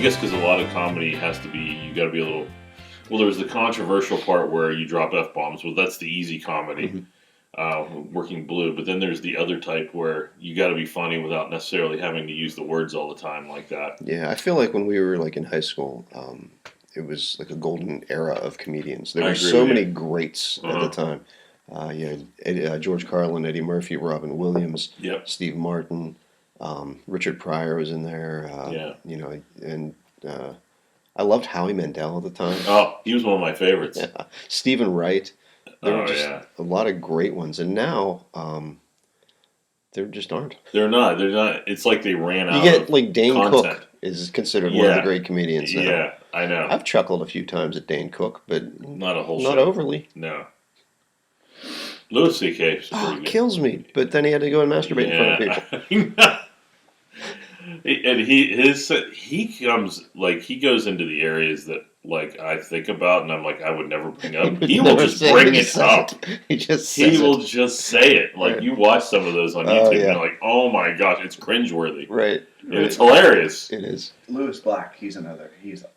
guess because a lot of comedy has to be, you got to be a little. Well, there's the controversial part where you drop F-bombs. Well, that's the easy comedy, working blue. But then there's the other type where you got to be funny without necessarily having to use the words all the time like that. Yeah, I feel like when we were like in high school, it was like a golden era of comedians. There were so many greats at the time. George Carlin, Eddie Murphy, Robin Williams, Steve Martin, Richard Pryor was in there. I loved Howie Mandel at the time. Oh, he was one of my favorites. Yeah. Stephen Wright. There were just a lot of great ones, and now there just aren't. They're not. It's like they ran out. You get like Dane content. Cook is considered one of the great comedians now. Yeah, I know. I've chuckled a few times at Dane Cook, but not overly. No. Louis C.K. kills me. But then he had to go and masturbate in front of people. And he goes into the areas that like I think about, and I'm like I would never bring up. He will just bring it up. He will just say it. Like you watch some of those on YouTube, and you're like, oh my gosh, it's cringeworthy. Right. And it's hilarious. It is. Louis Black, he's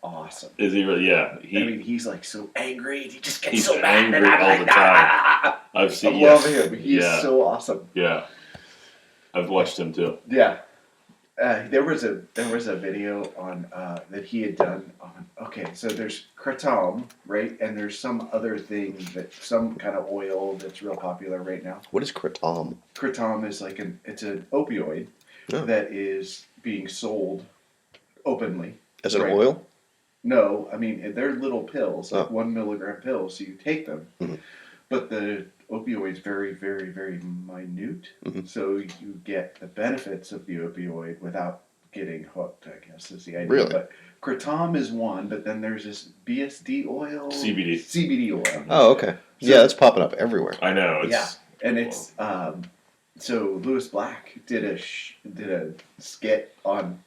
awesome. Is he really? Yeah. He's like so angry. He just gets so mad angry all the time. I've seen. I love him. He's so awesome. Yeah. I've watched him too. Yeah. There was a video on that he had done on. Okay, so there's kratom, right, and there's some other thing some kind of oil that's real popular right now. What is kratom? Kratom is like it's an opioid that is being sold openly as an oil. No, I mean they're little pills, like 1 milligram pills. So you take them, but the opioid's very, very, very minute, so you get the benefits of the opioid without getting hooked, I guess is the idea. Really? But kratom is one, but then there's this BSD oil. CBD oil. Oh, okay. So, yeah, that's popping up everywhere. I know. It's so Louis Black did a skit on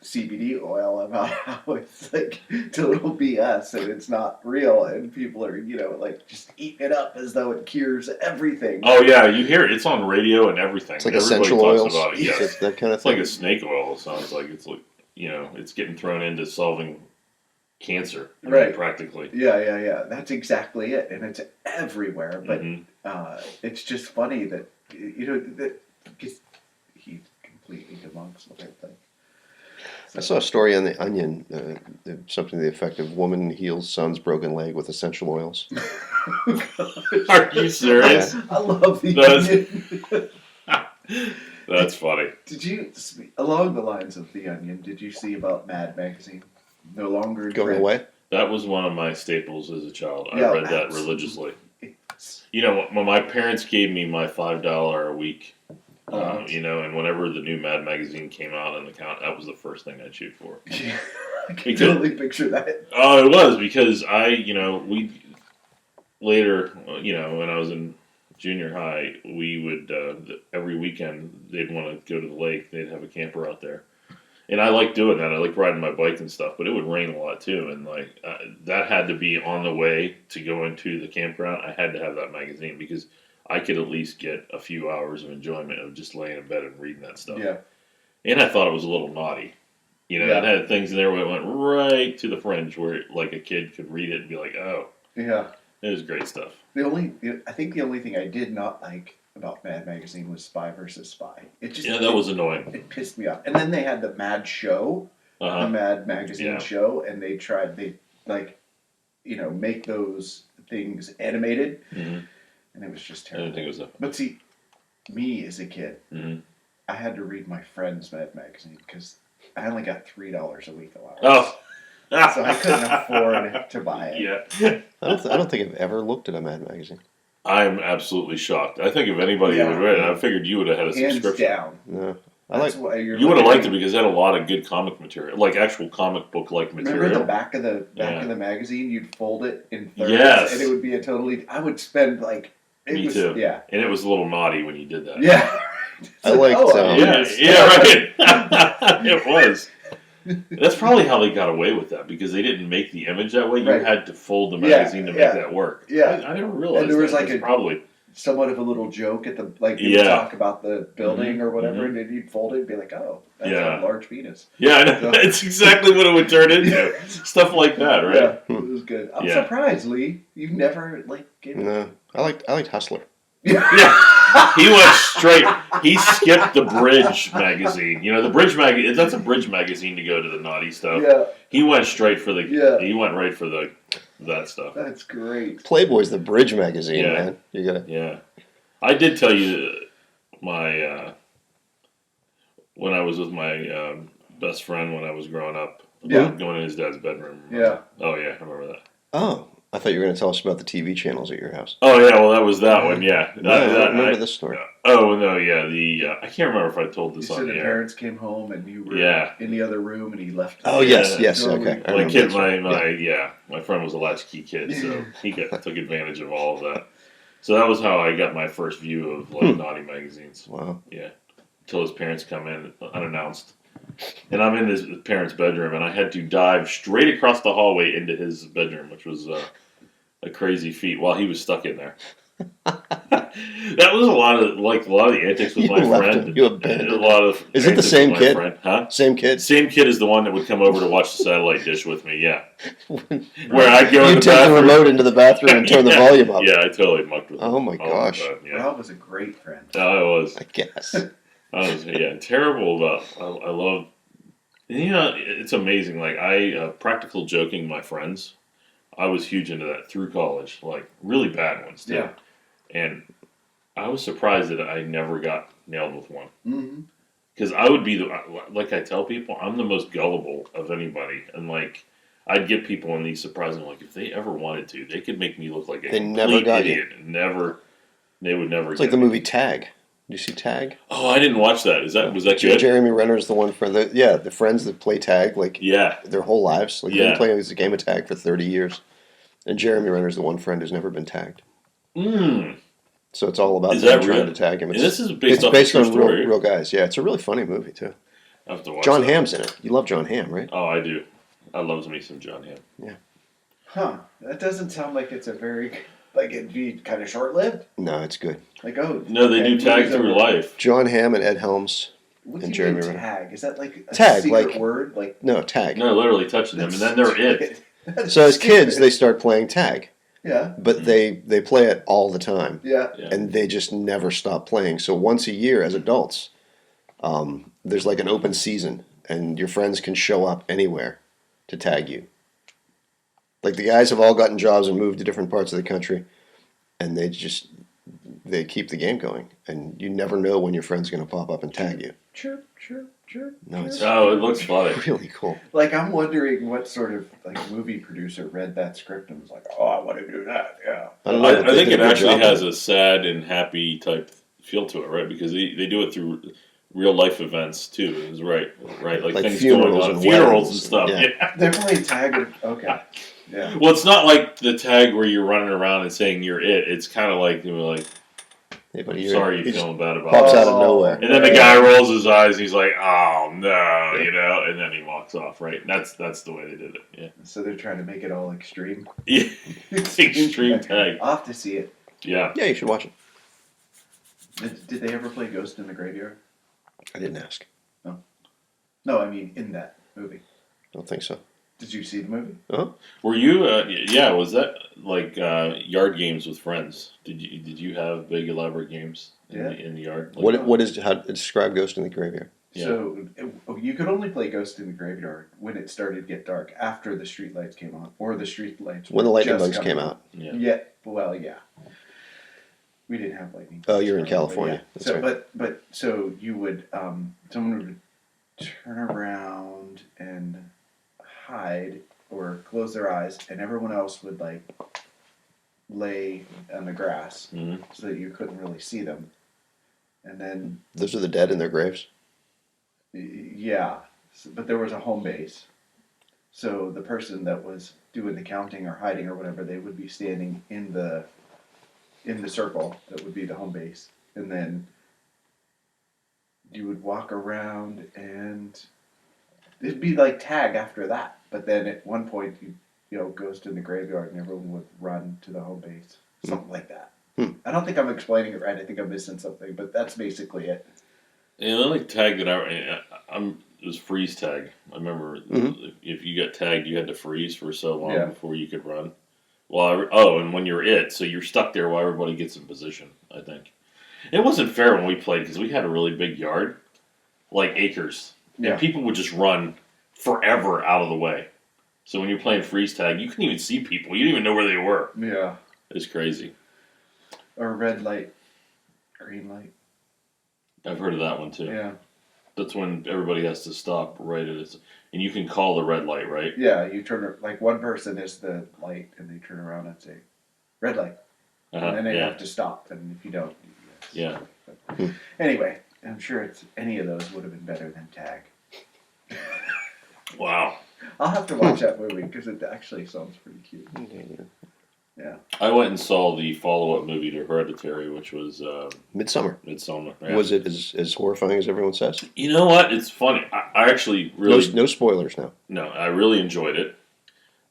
CBD oil about how it's like total BS and it's not real and people are like just eating it up as though it cures everything. Oh yeah, you hear it. It's on radio and everything. It's like everybody essential talks oils. about it. Yeah, that kind of it's thing. like a snake oil. It sounds like it's like it's getting thrown into solving cancer. Right, practically. Yeah. That's exactly it, and it's everywhere. But it's just funny that that he completely debunks the whole thing. I saw a story on The Onion, something to the effect of woman heals son's broken leg with essential oils. Are you serious? I love The Onion. That's funny. Did you, along the lines of The Onion, did you see about Mad Magazine? No longer going away? That was one of my staples as a child. I read that religiously. When my parents gave me my $5 a week, and whenever the new Mad magazine came out on the count, that was the first thing I'd shoot for. Yeah, I can totally picture that. Oh, it was because we later, when I was in junior high, we would every weekend they'd want to go to the lake. They'd have a camper out there, and I liked doing that. I liked riding my bike and stuff, but it would rain a lot too, and that had to be on the way to go into the campground. I had to have that magazine because I could at least get a few hours of enjoyment of just laying in bed and reading that stuff. Yeah. And I thought it was a little naughty. It had things in there where it went right to the fringe where like a kid could read it and be like, oh. Yeah. It was great stuff. I think the only thing I did not like about Mad Magazine was Spy vs. Spy. That was annoying. It pissed me off. And then they had the Mad Show, the Mad Magazine show, and they make those things animated. Mm-hmm. And it was just terrible. I didn't think it was that. But see, me as a kid, I had to read my friend's Mad Magazine because I only got $3 a week allowance. Oh. So I couldn't afford to buy it. Yeah. I don't think I've ever looked at a Mad Magazine. I'm absolutely shocked. I think if anybody would read it, I figured you would have had a subscription. Hands down. No. You would have liked it because it had a lot of good comic material, like actual comic book-like material. Remember the back of the magazine? You'd fold it in thirds, and it would be I would spend Me too. Yeah. And it was a little naughty when you did that. Yeah. I liked. Right. It was. That's probably how they got away with that because they didn't make the image that way. You had to fold the magazine to make that work. Yeah. I didn't realize and there was that. somewhat of a little joke at the like you would Yeah. talk about the building Mhm, or whatever, mhm. and then you'd fold it and be like, "Oh, that's Yeah. a large penis." Yeah, I know. So- It's exactly what it would turn into. Stuff like that, right? Yeah, it was good. I'm Yeah. surprised, Lee. You've never like given. No, I liked Hustler. Yeah. He went straight. He skipped the Bridge magazine. You know, the Bridge magazine. That's a Bridge magazine to go to the naughty stuff. Yeah, He went straight for the. Yeah. He went right for that stuff. that's great. Playboy's the Bridge magazine, Yeah. man. You gotta. Yeah, I did tell you my when I was with my best friend when I was growing up. Yeah. Going in his dad's bedroom. Yeah. Oh yeah, I remember that. Oh, I thought you were gonna tell us about the TV channels at your house. Oh yeah, well that was that one. Yeah. No, I don't remember this story. Oh no, yeah. The I can't remember if I told You this said on the the air. parents came home and you were Yeah. in the other room and he left. Oh Yeah. yes, Totally. okay. I My remember kid, this story. my friend was a latchkey kid, so he took advantage of all of that. So that was how I got my first view of like naughty magazines. Wow. Yeah, until his parents come in unannounced, and I'm in his parents' bedroom, and I had to dive straight across the hallway into his bedroom, which was a crazy feat while he was stuck in there. That was a lot of the antics with You my left friend. him. You abandoned a lot of. Is it the antics same with my kid? friend. Huh? Same kid. Same kid is the one that would come over to watch the satellite dish with me. Yeah, where I'd go in You the take bathroom. the remote into the bathroom and turn the Yeah. volume up. Yeah, I totally mucked with him. Oh my all the gosh. time, Yeah, Rob was a great friend. I was. I guess. I was terrible about. I love. You know, it's amazing. Like practical joking my friends. I was huge into that through college. Like really bad ones too. Yeah. And I was surprised that I never got nailed with one. Mm-hmm. Because I would be like I tell people, I'm the most gullible of anybody, and like I'd get people in these surprising. Like if they ever wanted to, they could make me look like a They never complete got you. idiot. They would never. It's get like the me. movie Tag. Did you see Tag? Oh, I didn't watch that. Was that good? Jeremy Renner's the one for the friends that play tag like Yeah. their whole lives. Like they've Yeah. been playing this game of tag for 30 years. And Jeremy Renner's the one friend who's never been tagged. Mm. So it's all about Is them that trying real? to tag him. And this is based It's off based a on true story. real guys. Yeah, it's a really funny movie too. I have to watch John that. Hamm's in it. You love John Hamm, right? Oh, I do. I love me some John Hamm. Huh. That doesn't sound like it's a very like it'd be kind of short lived. No, it's good. Like oh. No, they okay, do tag movies through over. life. John Hamm and Ed Helms. What and do you mean Jeremy Renner. tag? Is that like a Tag, secret like- word? Like No, tag. No, literally touching them, and then they're it. So as kids, they start playing tag, Yeah. but they play it all the time, Yeah. Yeah. and they just never stop playing. So once a year, as adults, there's like an open season, and your friends can show up anywhere to tag you. Like the guys have all gotten jobs and moved to different parts of the country, and they keep the game going, and you never know when your friend's going to pop up and tag you. Chirp, chirp, chirp. No, it's- chirp. Oh, it looks funny. Really cool. Like I'm wondering what sort of like movie producer read that script and was like, "Oh, I want to do that." Yeah. I don't know. but I they think did it a good actually job has with a sad and happy type feel to it, right? Because they do it through real life events too. Is right, like things funerals going on, and funerals weddings, and stuff. yeah. Yeah. They're playing tag. Okay. Yeah. Well, it's not like the tag where you're running around and saying you're it. It's kind of like Hey, buddy, I'm you're- sorry he you're just feeling bad about pops it. out of nowhere. And then the guy rolls his eyes. He's like, "Oh no," and then he walks off. Right? That's the way they did it. Yeah. So they're trying to make it all extreme. Yeah. Extreme tag. I'll have to see it. Yeah. Yeah, you should watch it. Did they ever play Ghost in the Graveyard? I didn't ask. No, I mean in that movie. Don't think so. Did you see the movie? Were you? Yeah. Was that like yard games with friends? Did you have big elaborate games in the yard? Like, What is how describe Ghost in the Graveyard? Yeah. So you could only play Ghost in the Graveyard when it started to get dark after the street lights came on, or the street lights When the were lightning just bugs coming came on. out. Yeah. Yeah. Well, yeah. We didn't have lightning. Oh, you're in bugs, California. but That's yeah. So, right. but so you would someone would turn around and hide or close their eyes, and everyone else would like lay on the grass Mhm. so that you couldn't really see them, and then Those are the dead in their graves. yeah, but there was a home base. So the person that was doing the counting or hiding or whatever, they would be standing in the circle that would be the home base, and then you would walk around and it'd be like tag after that. But then at one point, you know, Ghost in the Graveyard, and everyone would run to the home base, something like that. I don't think I'm explaining it right. I think I'm missing something, but that's basically it. And the only tag that it was freeze tag. I remember if you got tagged, you had to freeze for so long before you could run. Well, and when you're so you're stuck there while everybody gets in position. I think it wasn't fair when we played because we had a really big yard, like acres, and people would just run forever out of the way. So when you're playing freeze tag, you couldn't even see people. You didn't even know where they were. Yeah, it's crazy. Or red light, green light. I've heard of that one too. Yeah. That's when everybody has to stop right at it. And you can call the red light, right? Yeah, you turn like one person is the light, and they turn around and say, "Red light," and then they have to stop. And if you don't, yeah. But anyway, I'm sure any of those would have been better than tag. Wow. I'll have to watch that movie because it actually sounds pretty cute. Yeah. I went and saw the follow-up movie to Hereditary, which was Midsummer. Yeah. Was it as horrifying as everyone says? You know what? It's funny. I actually really no spoilers now. No, I really enjoyed it.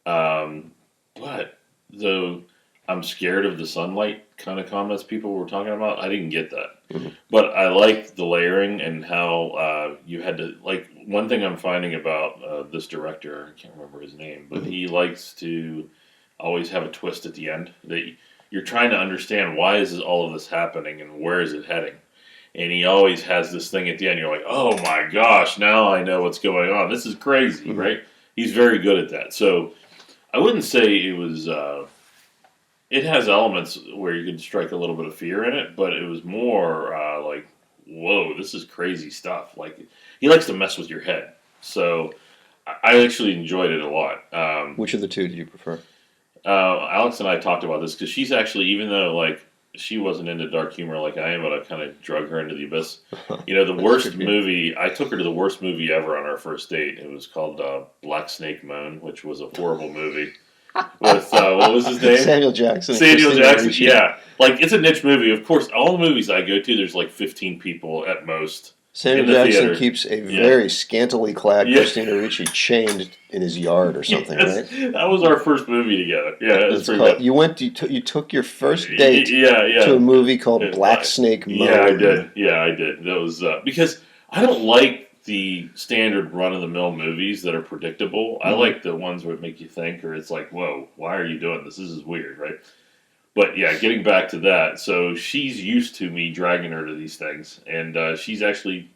But though I'm scared of the sunlight kind of comments people were talking about, I didn't get that. Mm-hmm. But I liked the layering and how you had to one thing I'm finding about this director. I can't remember his name, but he likes to always have a twist at the end that you're trying to understand why is all of this happening and where is it heading, and he always has this thing at the end. You're like, oh my gosh, now I know what's going on. This is crazy, right? He's very good at that. So I wouldn't say it was. It has elements where you could strike a little bit of fear in it, but it was more like, whoa, this is crazy stuff. Like he likes to mess with your head. So I actually enjoyed it a lot. Which of the two did you prefer? Alex and I talked about this because she's actually, even though she wasn't into dark humor like I am, but I kind of drug her into the abyss. You know, the worst movie, I took her to the worst movie ever on our first date. It was called Black Snake Moan, which was a horrible movie. With, what was his name? Samuel Jackson. Yeah. It's a niche movie. Of course, all the movies I go to, there's 15 people at most. Samuel Jackson keeps a very scantily clad Christina Ricci chained in his yard or something, right? That was our first movie together. Yeah, it was pretty bad. You took your first date to a movie called Black Snake Moan. Yeah, I did. That was because I don't like the standard run-of-the-mill movies that are predictable. I like the ones where it make you think, or it's like, whoa, why are you doing this? This is weird, right? But yeah, getting back to that, so she's used to me dragging her to these things, and she's actually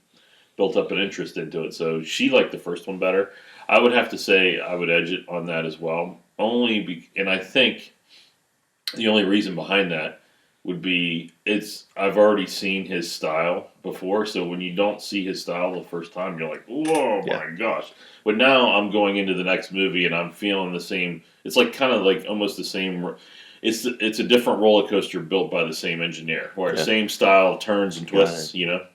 built up an interest into it. So she liked the first one better. I would have to say I would edge it on that as well. And I think the only reason behind that would be I've already seen his style before, so when you don't see his style the first time, you're like, whoa, my gosh. But now I'm going into the next movie and I'm feeling the same. It's almost the same. It's a different roller coaster built by the same engineer, where same style turns and twists, you know.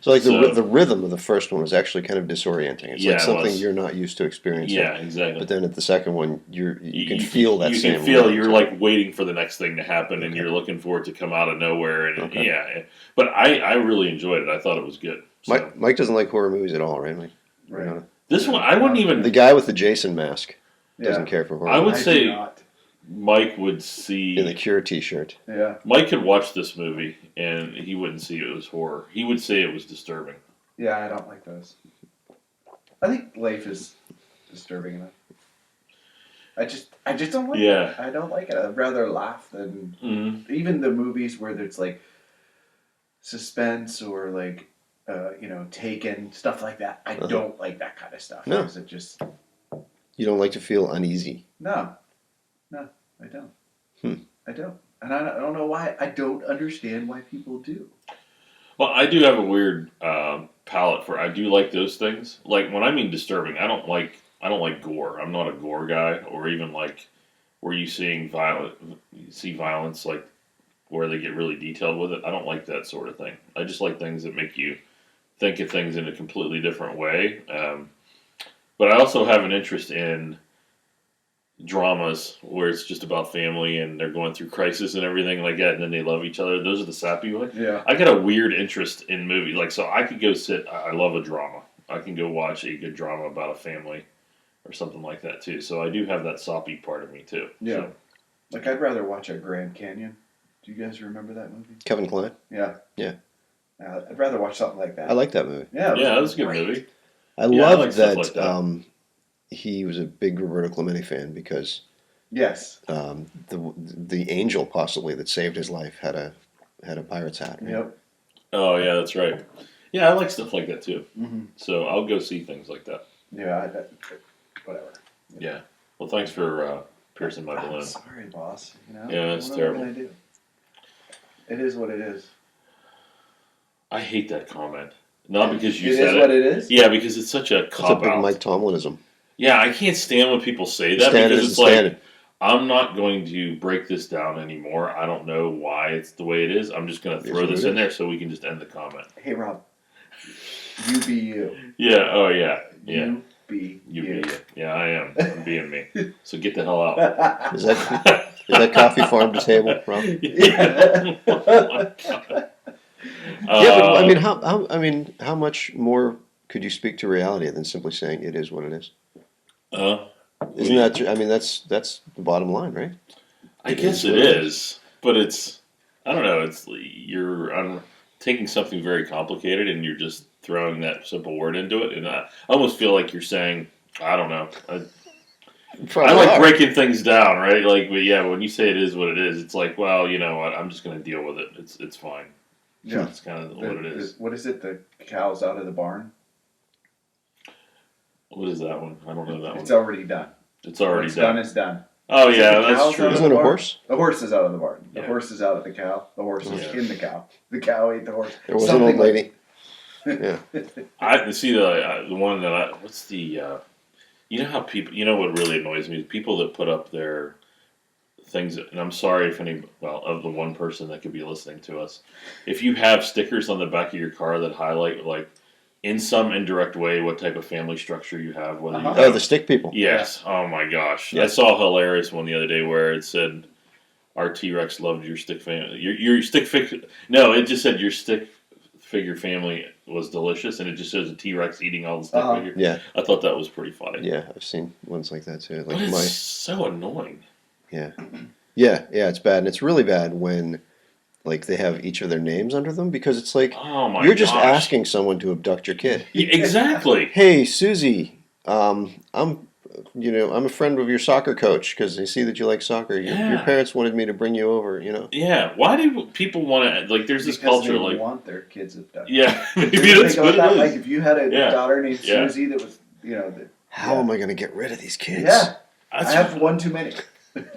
So the rhythm of the first one was actually kind of disorienting. It's something you're not used to experiencing. Yeah, exactly. But then at the second one, you can feel that same. You can feel you're waiting for the next thing to happen, and you're looking for it to come out of nowhere. And but I really enjoyed it. I thought it was good. So. Mike doesn't like horror movies at all, right, Mike? Right. This one I wouldn't even. The guy with the Jason mask doesn't care for horror. I would say Mike would see in the Cure T-shirt. Yeah. Mike could watch this movie and he wouldn't see it was horror. He would say it was disturbing. Yeah, I don't like those. I think life is disturbing enough. I just don't like it. I don't like it. I'd rather laugh than even the movies where there's suspense or Taken, stuff like that. I don't like that kind of stuff. No. It just You don't like to feel uneasy. No, I don't. I don't. And I don't know why. I don't understand why people do. Well, I do have a weird palate for. I do like those things. Like when I mean disturbing, I don't like gore. I'm not a gore guy, or even where you see violence where they get really detailed with it. I don't like that sort of thing. I just like things that make you think of things in a completely different way. But I also have an interest in dramas where it's just about family and they're going through crisis and everything like that, and then they love each other. Those are the sappy ones. Yeah. I got a weird interest in movies. So I could go sit. I love a drama. I can go watch a good drama about a family or something like that too. So I do have that soppy part of me too. Yeah. So. I'd rather watch a Grand Canyon Do you guys remember that movie? Kevin Kline. Yeah. Yeah. I'd rather watch something like that. I like that movie. Yeah, Yeah, that was a good great. movie. I Yeah, I love like stuff that, like that. he was a big Roberto Clemente fan because Yes. the angel possibly that saved his life had a pirate's hat. Right? Yep. Oh yeah, that's right. Yeah, I like stuff like that too. Mm-hmm. So I'll go see things like that. Yeah. Whatever. Yeah. Well, thanks for piercing my I'm balloon. sorry, boss. You know. Yeah, that's what terrible. Am I gonna do? It is what it is. I hate that comment. Not because you It said is what it is. Yeah, because it's such a That's a cop big out. Mike Tomlinism. Yeah, I can't stand when people say that Standard because is it's the like standard. I'm not going to break this down anymore. I don't know why it's the way it is. I'm just going to It is throw what this it in is. there so we can just end the comment. Hey, Rob. You be you. Yeah. Oh yeah. Yeah. You be You you. be it. Yeah, I am. I'm being me. So get the hell out. Is that coffee farm to table, Rob? Yeah. Oh my God. Yeah, but I mean, how much more could you speak to reality than simply saying it is what it is? Isn't that true? I mean, that's the bottom line, right? I guess it is, but it's I don't know. It's I'm taking something very complicated and you're just throwing that simple word into it, and I almost feel like you're saying I don't know. I like breaking things down, right? Like, but yeah, when you say it is what it is, it's like, well, you know what? I'm just going to deal with it. It's fine. Yeah. It's kind of what it is. What is it? The cow's out of the barn? What is that one? I don't know that It's one. already done. It's already What's done. done is done. Oh Is it yeah, the that's cows true. out of Isn't it a barn? horse? The horse is out of the barn. The Yeah. horse is out of the cow. The horse is Yeah. in the cow. The cow ate the horse. There was an old lady. Yeah. I see the one that what's the you know how people you know what really annoys me is people that put up their things and I'm sorry if any of the one person that could be listening to us, if you have stickers on the back of your car that highlight like in some indirect way what type of family structure you have, whether you Uh-huh. have, Oh, the stick people. yes, oh my gosh, Yeah. I saw a hilarious one the other day where it said our T-Rex loved your stick family, your stick figure. No, it just said your stick figure family was delicious, and it just shows a T-Rex eating all the stick Uh-huh. figure. Yeah, I thought that was pretty funny. yeah. I've seen ones like that too. But Like it's so annoying. yeah, it's bad, and it's really bad when like they have each of their names under them because it's like Oh my! you're just gosh. asking someone to abduct your kid. Yeah, exactly. Hey, Susie, I'm a friend of your soccer coach because I see that you like soccer. Your Yeah. parents wanted me to bring you over. You know. Yeah. Why do people want to like? There's this Because culture they like. want their kids abducted. Yeah, maybe You that's think what about it that? is. Like if you had a Yeah. daughter named Yeah. Susie that was, How am I going to get rid of these kids? yeah, I That's- have one too many.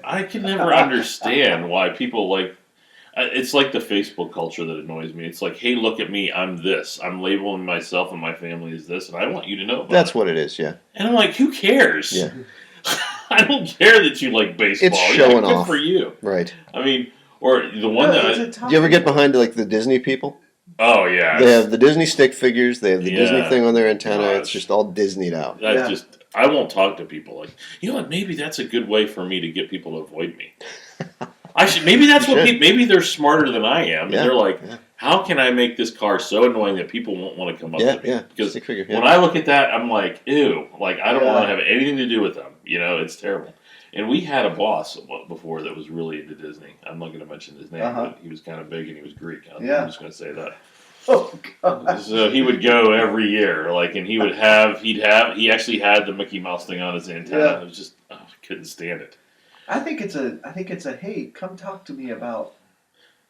I can never understand why people like. It's like the Facebook culture that annoys me. It's like, hey, look at me, I'm this. I'm labeling myself and my family as this, and I want you to know about That's it. what it is. Yeah. And I'm like, who cares? Yeah. I don't care that you like baseball. It's showing good off. for you. Right. I mean, or the one No, that. it's a tough Do you ever get behind like the Disney people? Oh yeah. They have the Disney stick figures. They have the Disney Yeah. thing on their antenna. Gosh. It's just all Disneyed out. That Yeah. just I won't talk to people like you know what maybe that's a good way for me to get people to avoid me. I should maybe that's You what should. people maybe they're smarter than I am Yeah, and they're like yeah. how can I make this car so annoying that people won't want to come up Yeah, to me yeah. because Stick figure. when Yeah. I look at that I'm like ew like I don't Yeah. want to have anything to do with them it's terrible. And we had a boss before that was really into Disney. I'm not going to mention his name, Uh-huh. but he was kind of big and he was Greek. I'm Yeah. just going to say that. Oh god. So he would go every year, and he actually had the Mickey Mouse thing on his antenna. Yeah. It was just, I couldn't stand it. I think it's a hey, come talk to me about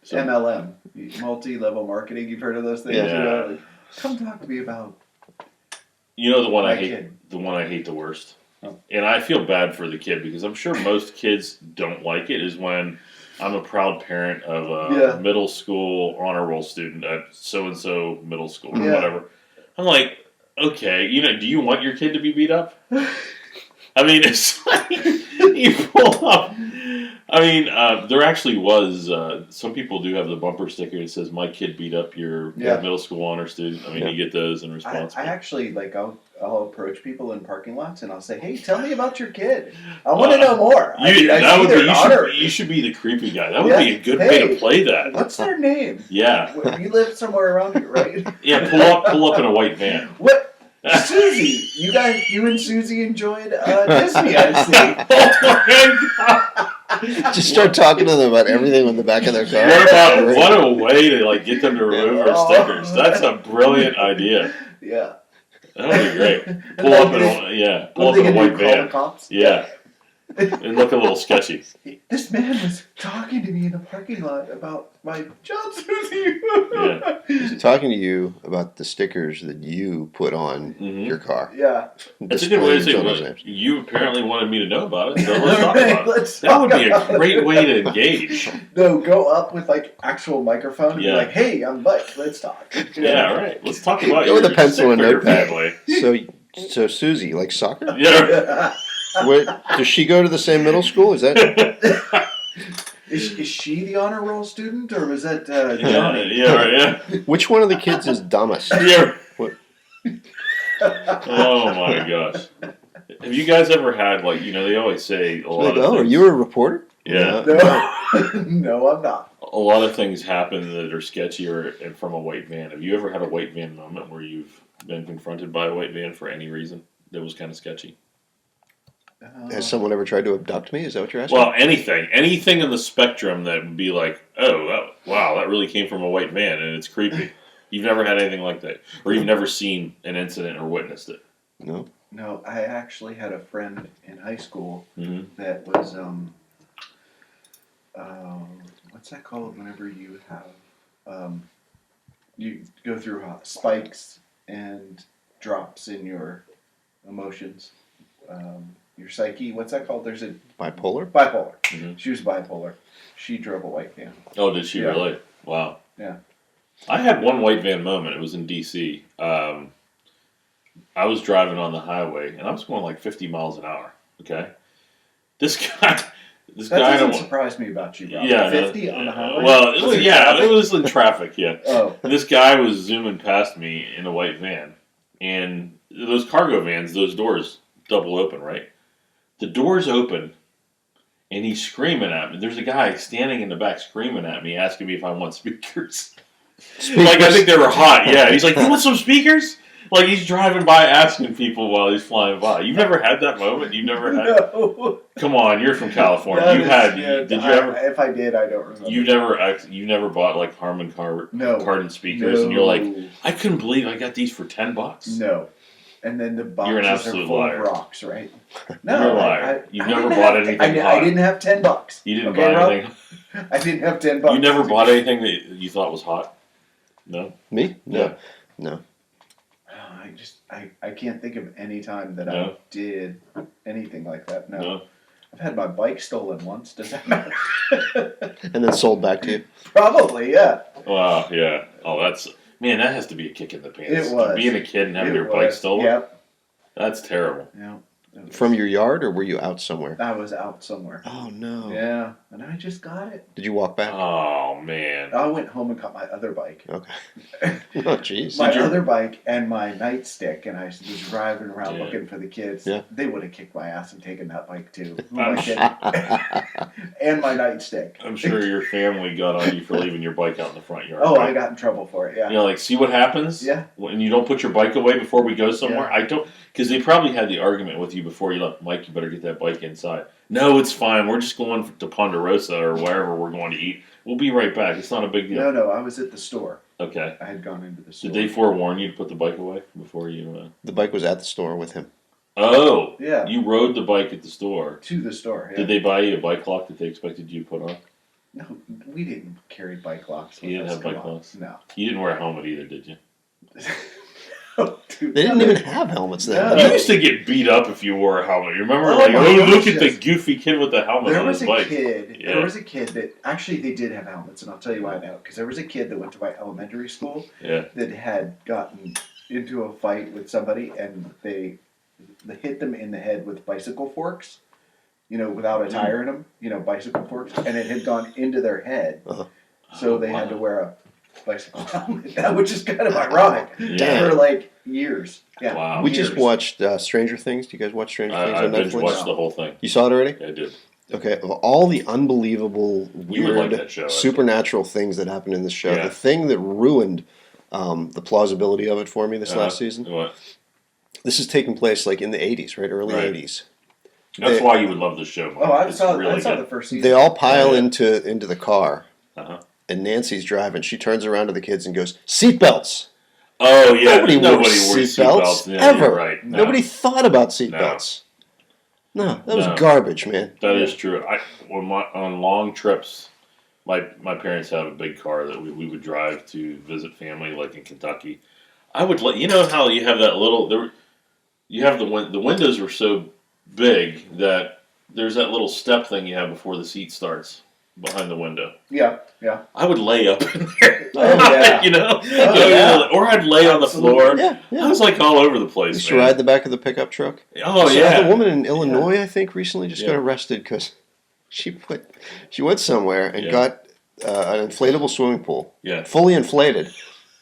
So, MLM, multi-level marketing. You've heard of those things? Yeah. Like, come talk to me about you know the one I my hate, kid. the one I hate the worst, Oh. and I feel bad for the kid because I'm sure most kids don't like it. Is when I'm a proud parent of a Yeah. middle school honor roll student at so and so middle school or Yeah. whatever. I'm like, okay, do you want your kid to be beat up? I mean, it's like you pull up. I mean, there actually was. Some people do have the bumper sticker that says "My kid beat up your Yeah. middle school honor student." I mean, Yeah. you get those in response. I actually I'll approach people in parking lots and I'll say, hey, tell me about your kid. I want to know more. I see their honor. You should be the creepy guy. That would be a good way Hey. to play that. What's their name? Yeah, You live somewhere around here, right? yeah. Pull up in a white van. What? Susie, you and Susie enjoyed Disney, I see. Oh my god! Just start talking to them about everything on the back of their car. What a way to like get them to remove our stickers. That's a brilliant idea. Yeah. That would be great. Pull up in a white van. Cops? Yeah. And look a little sketchy. This man was talking to me in the parking lot about my John Susie. Yeah. He's talking to you about the stickers that you put on your car. Yeah. That's a good way to say, well, you apparently wanted me to know about it, so let's talk about it. That would be a great way to engage. No, go up with like actual microphone and be like, hey, I'm Mike, let's talk. Yeah, right. Let's talk about go with a pencil and notepad. Family. So Susie, like soccer? Yeah. Does she go to the same middle school? Is that? Is she the honor roll student, or was that Johnny? Yeah, right, yeah. Which one of the kids is dumbest? Yeah. What? Oh my gosh. Have you guys ever had, like, they always say a lot of things. Are you a reporter? Yeah. No, no, I'm not. A lot of things happen that are sketchy or from a white van. Have you ever had a white van moment where you've been confronted by a white van for any reason that was kind of sketchy? Has someone ever tried to abduct me? Is that what you're asking? Well, anything in the spectrum that would be like, oh, wow, that really came from a white van and it's creepy. You've never had anything like that, or you've never seen an incident or witnessed it. No. No, I actually had a friend in high school Mm-hmm. that was what's that called? Whenever you have you go through spikes and drops in your emotions. Your psyche, what's that called? There's a Bipolar? bipolar. Mm-hmm. She was bipolar. She drove a white van. Oh, did she really? Wow. Yeah. I had one white van moment. It was in D.C. I was driving on the highway, and I was going like 50 miles an hour. Okay, this guy. That doesn't surprise me about you, bro. Yeah, 50 on the highway. Well, it was in traffic. Yeah. Oh. And this guy was zooming past me in a white van, and those cargo vans, those doors double open, right? The doors open, and he's screaming at me. There's a guy standing in the back screaming at me, asking me if I want speakers. Like, I think they were hot. Yeah, he's like, "You want some speakers?" Like, he's driving by asking people while he's flying by. You've never had that moment? You've never had? No. Come on, you're from California. Did you ever? If I did, I don't remember. You never bought like Harman Kardon speakers, and you're like, I couldn't believe I got these for $10. No. And then the boxes are full of rocks, right? No, you're a liar. You never bought anything hot. I didn't have $10. You didn't buy anything. I didn't have $10. You never bought anything that you thought was hot? No? Me? No. Yeah. No. I can't think of any time that I did anything like that. No. I've had my bike stolen once. Does that matter? And then sold back to you? Probably, yeah. Wow, yeah. Oh, man, that has to be a kick in the pants. It was. Being a kid and having your bike stolen? Yep. That's terrible. Yeah. From your yard, or were you out somewhere? I was out somewhere. Oh, no. Yeah, and I just got it. Did you walk back? Oh, man. I went home and got my other bike. Okay. Oh, jeez. My other bike and my nightstick, and I was driving around looking for the kids. Yeah. They would have kicked my ass and taken that bike too. Who am I kidding? And my nightstick. I'm sure your family got on you for leaving your bike out in the front yard. Oh, right? I got in trouble for it, yeah. You're like, see what happens? Yeah. When you don't put your bike away before we go somewhere? Yeah. I don't, because they probably had the argument with you before you left. Mike, you better get that bike inside. No, it's fine. We're just going to Ponderosa or wherever we're going to eat. We'll be right back. It's not a big deal. No, I was at the store. Okay. I had gone into the store. Did they forewarn you to put the bike away before you? The bike was at the store with him. Oh. Yeah. You rode the bike at the store. To the store, yeah. Did they buy you a bike lock that they expected you to put on? No, we didn't carry bike locks. You didn't have bike locks? No. You didn't wear a helmet either, did you? Oh, dude, they didn't even have helmets then. No. You used to get beat up if you wore a helmet. You remember? Oh Like, my look gosh, at the yes. goofy kid with the helmet There on was his a bike. kid. Yeah. There was a kid that actually they did have helmets, and I'll tell you why now. Because there was a kid that went to my elementary school Yeah. that had gotten into a fight with somebody, and they hit them in the head with bicycle forks. Without a tire in them. Bicycle forks, and it had gone into their head, so they had to wear a bicycle helmet, which is kind of ironic Yeah. for like years. Yeah. Wow. We just watched Stranger Things. Do you guys watch Stranger Things I on binge Netflix? watched the whole thing. You saw it already? Yeah, I did. Okay, of all the unbelievable, You would like weird, that show, supernatural things that happened in this show, Yeah. the thing that ruined the plausibility of it for me this last season, What? this is taking place like in the 80s, right? Early Right. 80s. That's why you would love the show. Mike. Oh, I It's saw really the good. first season. They all pile into the car, Uh-huh. and Nancy's driving. She turns around to the kids and goes, "Seatbelts." Oh yeah, Nobody wore wore seatbelts Yeah, ever. you're right. No, Nobody thought about seatbelts. No, that was No. garbage, man. that is true. On long trips, my parents have a big car that we would drive to visit family, like in Kentucky. I would let you know how you have that little you have the windows are so big that there's that little step thing you have before the seat starts behind the window. Yeah. I would lay up in there. Oh, yeah. You know? yeah. Or I'd lay on the floor. Yeah, I yeah. was like all over the place. Used to man. ride the back of the pickup truck. Oh So yeah. the woman in Illinois, I think, recently just got Yeah. arrested because she went somewhere and Yeah. got an inflatable swimming pool, Yeah. fully inflated.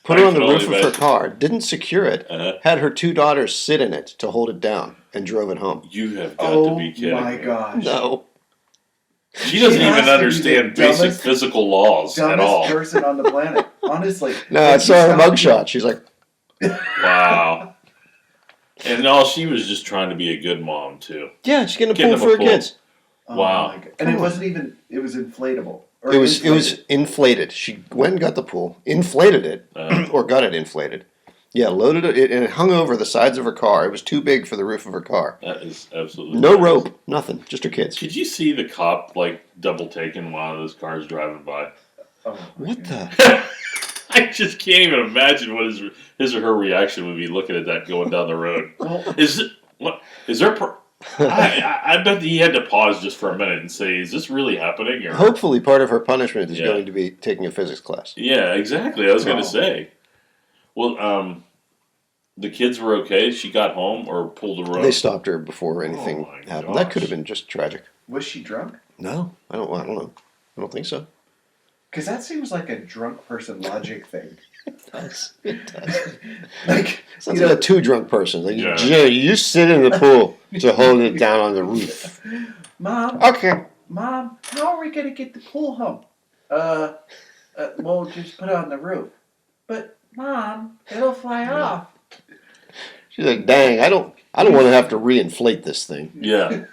Put her I on the can roof only of her imagine. car. Didn't secure it. Uh-huh. Had her 2 daughters sit in it to hold it down and drove it home. You have got Oh to be kidding my me. gosh. No. She doesn't She has even to be understand the basic dumbest- physical laws at Dumbest all. person on the planet. Honestly. No, I Like, saw her you stop- mugshot. She's like, Wow. And no, she was just trying to be a good mom too. yeah, she's getting a Getting pool them for a her pool. kids. Oh Wow. my God. And Come it on. wasn't even. It was inflatable. Or It was inflated. inflated. She went and got the pool, inflated it, or got it inflated. Yeah, loaded it, and it hung over the sides of her car. It was too big for the roof of her car. That is absolutely No hilarious. rope, nothing, just her kids. Did you see the cop like double taking one of those cars driving by? Oh, my What God. the? I just can't even imagine what his or her reaction would be looking at that going down the road. Well, Is it what? Is there? I bet he had to pause just for a minute and say, "Is this really happening?" Or Hopefully, part of her punishment is Yeah. going to be taking a physics class. yeah, exactly. I was going Oh. to say. Well, the kids were okay. She got home or pulled the road. They stopped her before anything my happened. That could gosh. have been just tragic. was she drunk? No, I don't know. I don't think so. Because that seems like a drunk person logic thing. It does. Like, Sounds you like know, a 2 drunk person. Like, Yeah. Jerry, you sit in the pool to hold it down on the roof. Mom, Okay. Mom, how are we gonna get the pool home? Well, just put it on the roof. But Mom, it'll fly off. She's like, dang, I don't want to have to reinflate this thing. Yeah.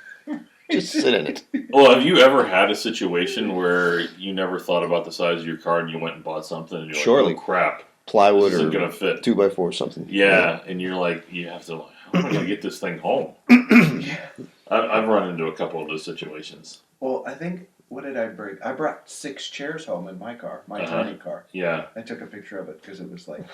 Just sit in it. Well, have you ever had a situation where you never thought about the size of your car and you went and bought something and you're Surely. like, "Oh crap, Plywood this or isn't gonna fit." 2x4 or something. Yeah, and you're like, you have to. How am I gonna get this thing home? I've run into a couple of those situations. Well, I think, what did I bring? I brought 6 chairs home in my car, my Uh-huh. tiny car. Yeah. I took a picture of it because it was like,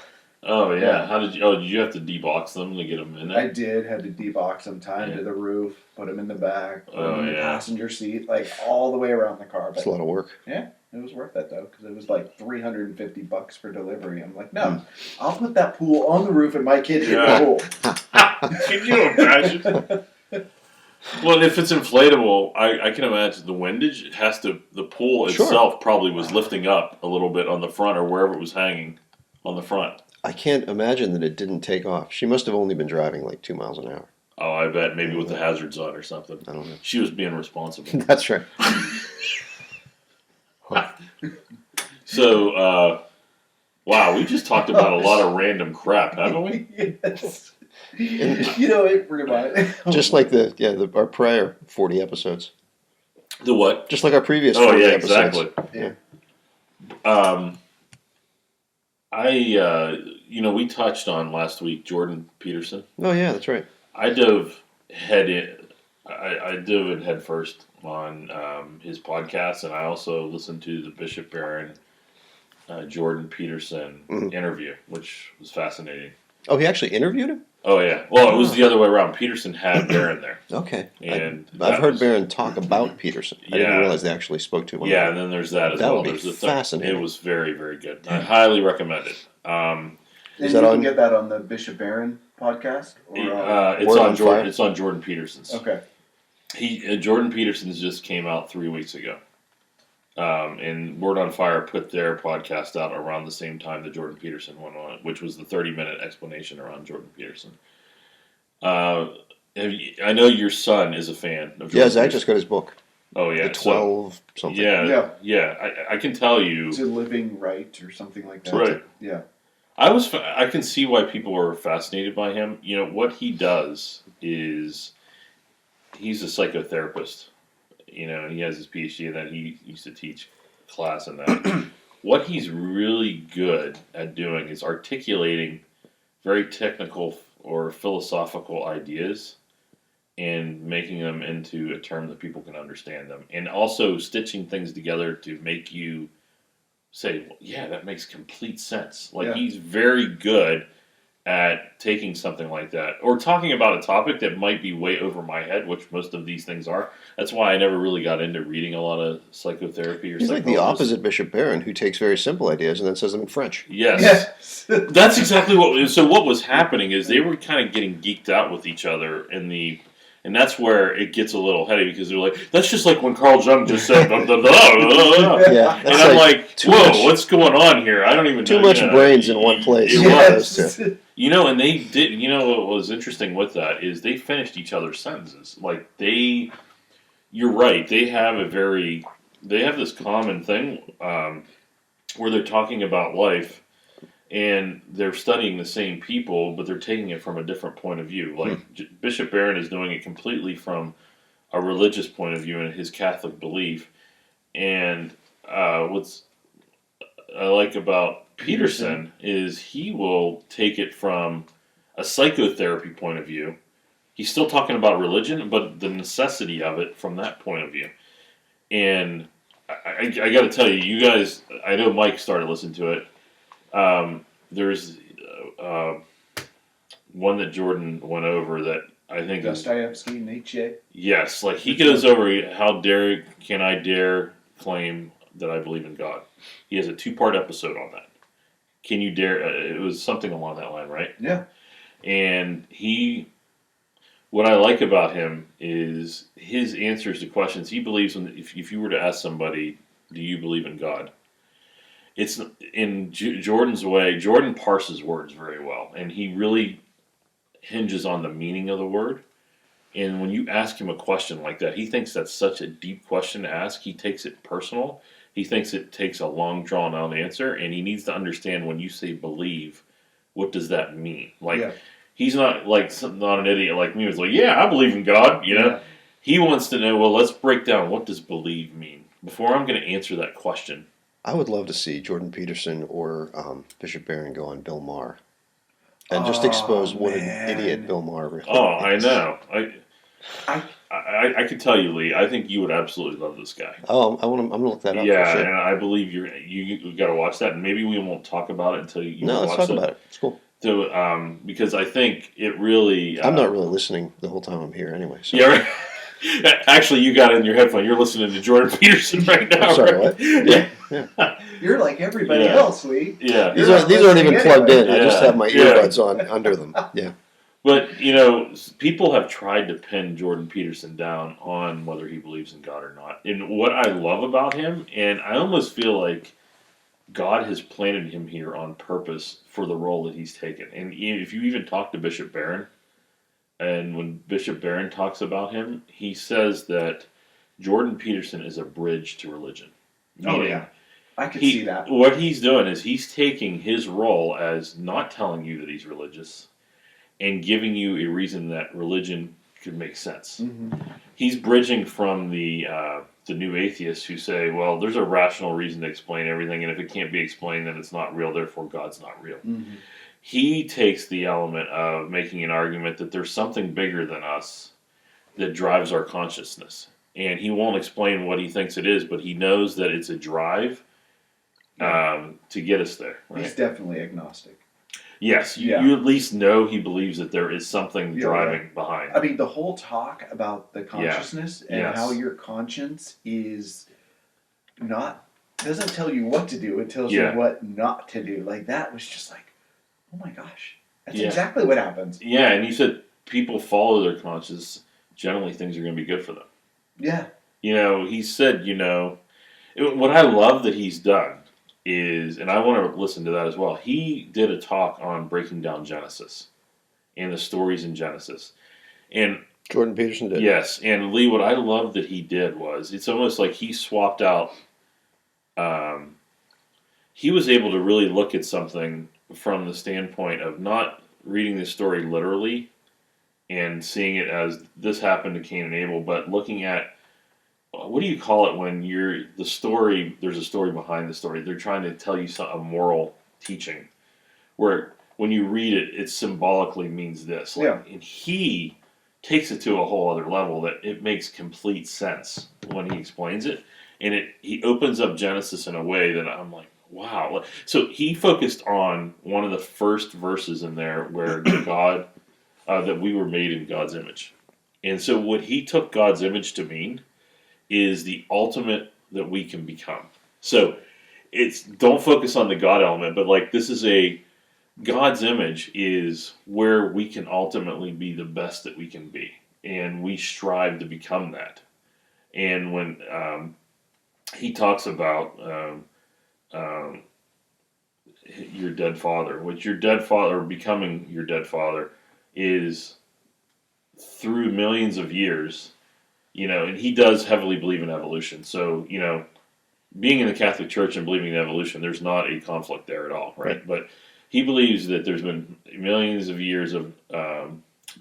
Oh yeah. Yeah. How did you? Oh, did you have to debox them to get them in I there? had to debox them, tie them Yeah. to the roof, put them in the back, put Oh, them in the yeah. passenger seat, like all the way around the car. It's But a lot of work. yeah, it was worth it though, because it was like $350 for delivery. I'm like, Hmm. no, I'll put that pool on the roof and my kid in Yeah. the pool. Can you imagine? Well, if it's inflatable, I can imagine the windage has to. The pool Sure. itself probably was lifting up a little bit on the front or wherever it was hanging on the front. I can't imagine that it didn't take off. She must have only been driving like 2 miles an hour. Oh, I bet maybe with the hazards on or something. I don't know. She was being responsible. That's right. So, wow, we just talked about a lot of random crap, haven't we? Yes. You know, it reminded. Just like our prior 40 episodes. The what? Just like our previous Oh 40 yeah, episodes. exactly. Yeah. We touched on last week Jordan Peterson. Oh yeah, that's right. I dove head in. I dove in head first on his podcast, and I also listened to the Bishop Barron, Jordan Peterson Mhm. interview, which was fascinating. Oh, he actually interviewed him? Oh yeah, well it was the other way around. Peterson had Barron there, Okay. and I've that heard was- Barron talk about Peterson. I didn't Yeah. realize they actually spoke to him. Yeah, and then there's that as That well. would be There's the fascinating. It was very, very good. I highly recommend it. And Is you that can on- get that on the Bishop Barron podcast? Or, It's Word on on Jordan. Fire? It's on Jordan Peterson's. okay. Jordan Peterson's just came out 3 weeks ago, and Word on Fire put their podcast out around the same time that Jordan Peterson went on, which was the 30-minute explanation around Jordan Peterson. I know your son is a fan of Jordan Yeah, Zach Peterson. just got his book. Oh yeah, The 12 something. Yeah. I can tell you. To living right or something like that. Right. Yeah. I can see why people are fascinated by him. You know what he does is he's a psychotherapist, and he has his PhD in that. He used to teach class in that. What he's really good at doing is articulating very technical or philosophical ideas and making them into a term that people can understand them, and also stitching things together to make you say, well, yeah, that makes complete sense. Like, he's very good at taking something like that, or talking about a topic that might be way over my head, which most of these things are. That's why I never really got into reading a lot of psychotherapy or He's like the opposite Bishop Barron, who takes very simple ideas and then says them in French. Yes. That's exactly what was happening is they were kind of getting geeked out with each other and that's where it gets a little heady because they're like, that's just like when Carl Jung just said, blah, blah, blah, blah. Yeah, and I'm like, whoa, what's going on here? I don't even know. Too much brains in one place. It was. And they did, what was interesting with that is they finished each other's sentences. Like, you're right, they have this common thing where they're talking about life and they're studying the same people, but they're taking it from a different point of view. Like, Bishop Barron is doing it completely from a religious point of view and his Catholic belief. And what's I like about Peterson is he will take it from a psychotherapy point of view. He's still talking about religion, but the necessity of it from that point of view. And I got to tell you, you guys, I know Mike started listening to it. There's one that Jordan went over that I think Dostoevsky, Nietzsche. Yes, like he goes over how can I dare claim that I believe in God. He has a 2-part episode on that. Can you dare? It was something along that line, right? Yeah. And what I like about him is his answers to questions. He believes if you were to ask somebody, do you believe in God? It's in Jordan's way. Jordan parses words very well, and he really hinges on the meaning of the word. And when you ask him a question like that, he thinks that's such a deep question to ask. He takes it personal. He thinks it takes a long, drawn-out answer, and he needs to understand when you say believe, what does that mean? He's not not an idiot like me. Who's like, yeah, I believe in God. Yeah. He wants to know. Well, let's break down what does believe mean before I'm going to answer that question. I would love to see Jordan Peterson or Bishop Barron go on Bill Maher and just expose what an idiot Bill Maher really is. I know. I could tell you, Lee. I think you would absolutely love this guy. Oh, I'm gonna look that up. Yeah, for sure. and I believe you got to watch that, and maybe we won't talk about it until you. No, let's talk about it. It's cool. So, because I think it really. I'm not really listening the whole time I'm here, anyway. So. Yeah. Right. Actually, you got it in your headphone. You're listening to Jordan Peterson right now. I'm sorry, right? what? Yeah. You're like everybody else, Lee. Yeah. These aren't even plugged in. Yeah. I just have my earbuds on under them. Yeah. But, people have tried to pin Jordan Peterson down on whether he believes in God or not. And what I love about him, and I almost feel like God has planted him here on purpose for the role that he's taken. And if you even talk to Bishop Barron, and when Bishop Barron talks about him, he says that Jordan Peterson is a bridge to religion. Meaning, I can see that. What he's doing is he's taking his role as not telling you that he's religious and giving you a reason that religion could make sense. Mm-hmm. He's bridging from the new atheists who say, well, there's a rational reason to explain everything, and if it can't be explained, then it's not real, therefore God's not real. Mm-hmm. He takes the element of making an argument that there's something bigger than us that drives our consciousness. And he won't explain what he thinks it is, but he knows that it's a drive to get us there. Right? He's definitely agnostic. Yes, you at least know he believes that there is something driving behind. I mean, the whole talk about the consciousness and how your conscience is doesn't tell you what to do, it tells you what not to do. Like, that was just like, oh my gosh, that's exactly what happens. Yeah, and you said people follow their conscience, generally things are going to be good for them. Yeah. He said, what I love that he's done is, and I want to listen to that as well, he did a talk on breaking down Genesis and the stories in Genesis. And Jordan Peterson did. Yes, and Lee, what I love that he did was, it's almost like he swapped out, he was able to really look at something from the standpoint of not reading the story literally, and seeing it as this happened to Cain and Abel, but looking at what do you call it when you're the story? There's a story behind the story. They're trying to tell you a moral teaching, where when you read it, it symbolically means this. Like, and he takes it to a whole other level that it makes complete sense when he explains it, and he opens up Genesis in a way that I'm like, wow. So he focused on one of the first verses in there where God that we were made in God's image, and so what he took God's image to mean is the ultimate that we can become. So it's don't focus on the God element, but like this is God's image is where we can ultimately be the best that we can be, and we strive to become that. And when he talks about your dead father, which your dead father, becoming your dead father, is through millions of years, and he does heavily believe in evolution. So, being in the Catholic Church and believing in evolution, there's not a conflict there at all, right? But he believes that there's been millions of years of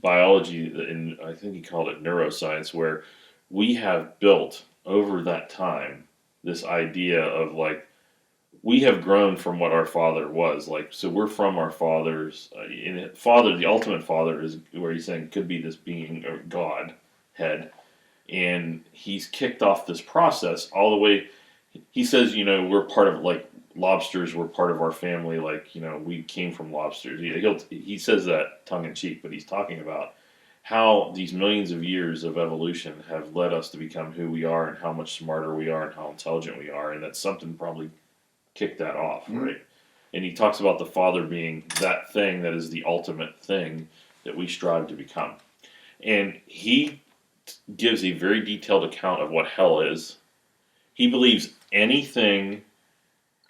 biology, and I think he called it neuroscience, where we have built over that time this idea of like we have grown from what our father was like. So we're from our father's. The ultimate father is where he's saying could be this being or God head, and he's kicked off this process all the way. He says, we're part of like lobsters were part of our family, like we came from lobsters. He says that tongue in cheek, but he's talking about how these millions of years of evolution have led us to become who we are and how much smarter we are and how intelligent we are, and that something probably kicked that off, right? And he talks about the Father being that thing that is the ultimate thing that we strive to become, and he gives a very detailed account of what hell is. He believes anything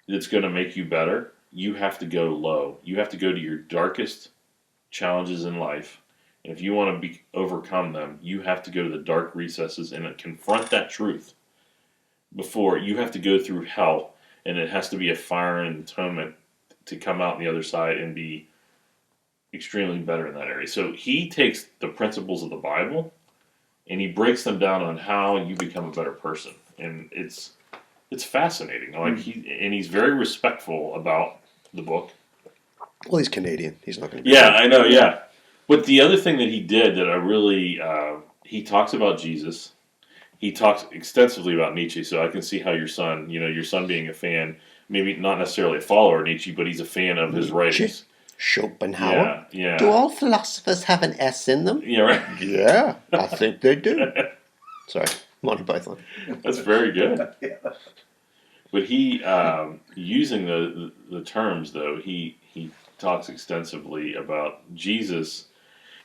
that's going to make you better, you have to go low. You have to go to your darkest challenges in life. And if you want to overcome them, you have to go to the dark recesses and confront that truth. Before, you have to go through hell, and it has to be a fire and atonement to come out on the other side and be extremely better in that area. So he takes the principles of the Bible and he breaks them down on how you become a better person. And it's fascinating. Like he's very respectful about the book. Well, he's Canadian. He's not going to be. Yeah, I know. Yeah, but the other thing that he did that I really he talks about Jesus. He talks extensively about Nietzsche. So I can see how your son being a fan, maybe not necessarily a follower of Nietzsche, but he's a fan of his writings. Schopenhauer. Yeah. Do all philosophers have an S in them? Yeah, right. Yeah, I think they do. Sorry, Monty Python. That's very good. Yeah. But he, using the terms though, he talks extensively about Jesus.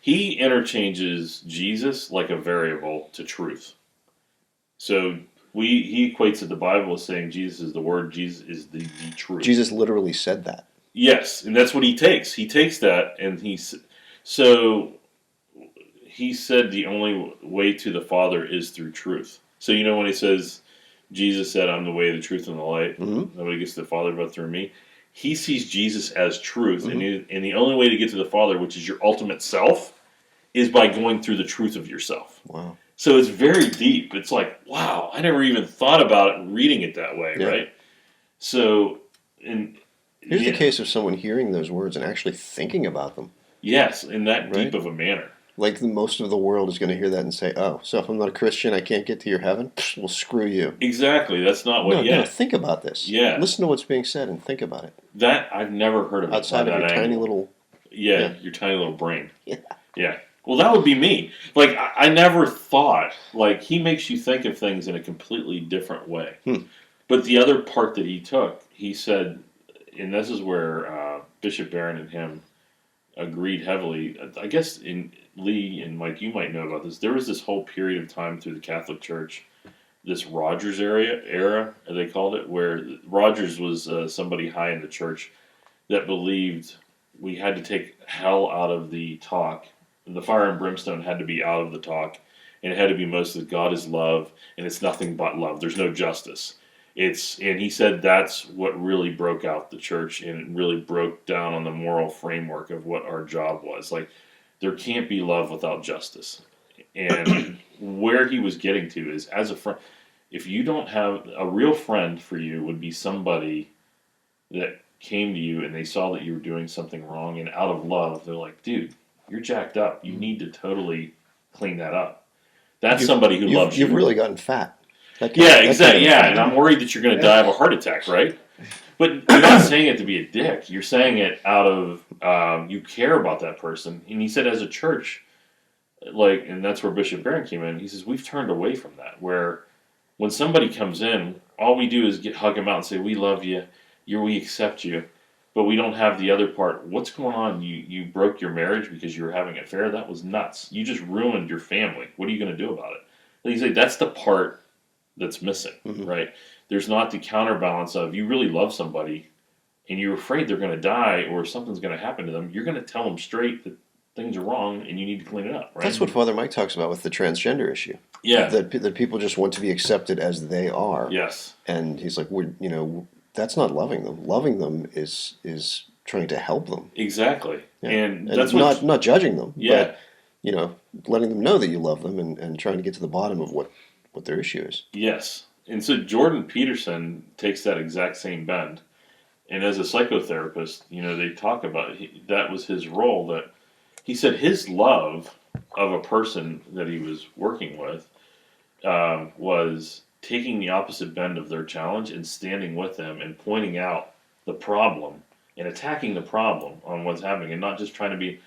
He interchanges Jesus like a variable to truth. So he equates it. The Bible as saying Jesus is the Word. Jesus is the truth. Jesus literally said that. Yes, and that's what he takes. He takes that, and he said the only way to the Father is through truth. So when he says, Jesus said, I'm the way, the truth, and the light. Mm-hmm. Nobody gets to the Father but through me. He sees Jesus as truth, mm-hmm. and the only way to get to the Father, which is your ultimate self, is by going through the truth of yourself. Wow. So it's very deep. It's like, wow, I never even thought about it reading it that way, right? So, here's the case of someone hearing those words and actually thinking about them. Yes, in that deep of a manner. Like most of the world is going to hear that and say, oh, so if I'm not a Christian, I can't get to your heaven? Well, screw you. Exactly. That's not what... No, think about this. Yeah. Listen to what's being said and think about it. That, I've never heard of it. Outside of your tiny little... Yeah, your tiny little brain. Yeah. Yeah. Well, that would be me. Like, I never thought... Like, he makes you think of things in a completely different way. But the other part that he took, he said... And this is where Bishop Barron and him agreed heavily. I guess Lee and Mike, you might know about this. There was this whole period of time through the Catholic Church, this Rogers era, as they called it, where Rogers was somebody high in the church that believed we had to take hell out of the talk. And the fire and brimstone had to be out of the talk. And it had to be mostly God is love, and it's nothing but love. There's no justice. And he said that's what really broke out the church, and it really broke down on the moral framework of what our job was. Like, there can't be love without justice. And where he was getting to is, as a friend, if you don't have a real friend for you, would be somebody that came to you and they saw that you were doing something wrong, and out of love, they're like, dude, you're jacked up. You need to totally clean that up. That's somebody who loves you. You've really gotten fat. Yeah, exactly. Yeah, and I'm worried that you're going to die of a heart attack, right? But you're not saying it to be a dick. You're saying it out of you care about that person. And he said, as a church, like, and that's where Bishop Barron came in. He says we've turned away from that. Where when somebody comes in, all we do is hug them out and say, "We love you. We accept you." But we don't have the other part. What's going on? You broke your marriage because you were having an affair? That was nuts. You just ruined your family. What are you going to do about it? Like you say, that's the part that's missing, right? There's not the counterbalance of you really love somebody and you're afraid they're going to die or something's going to happen to them. You're going to tell them straight that things are wrong and you need to clean it up, right? That's what Father Mike talks about with the transgender issue. Yeah. That people just want to be accepted as they are. Yes. And he's like, that's not loving them. Loving them is trying to help them. Exactly. Yeah. And that's not judging them. Yeah. But, letting them know that you love them and trying to get to the bottom of what their issue is. Yes. And so Jordan Peterson takes that exact same bend. And as a psychotherapist, they talk about that was his role, that he said his love of a person that he was working with was taking the opposite bend of their challenge and standing with them and pointing out the problem and attacking the problem on what's happening and not just trying to be,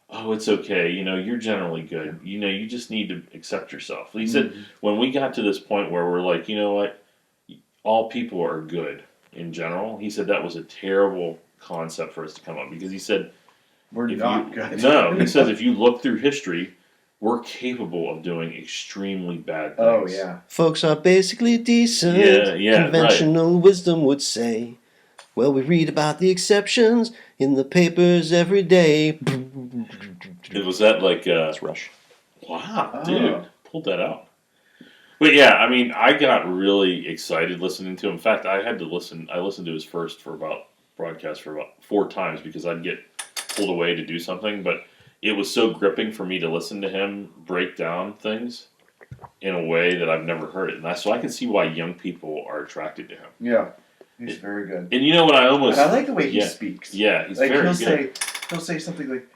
oh, it's okay, you're generally good. You just need to accept yourself. He said when we got to this point where we're like, you know what, all people are good in general, he said that was a terrible concept for us to come up because he said, we're not good. No, he says if you look through history, we're capable of doing extremely bad things. Oh, yeah. Folks are basically decent. Yeah, Conventional wisdom would say. Well, we read about the exceptions in the papers every day. Was that like... It's Rush. Wow, dude. Pulled that out. But yeah, I mean, I got really excited listening to him. In fact, I listened to his first broadcast for about 4 times because I'd get pulled away to do something, but it was so gripping for me to listen to him break down things in a way that I've never heard it. So I can see why young people are attracted to him. Yeah. He's very good. And you know what I like the way he speaks. Yeah, he's very good. He'll say something like,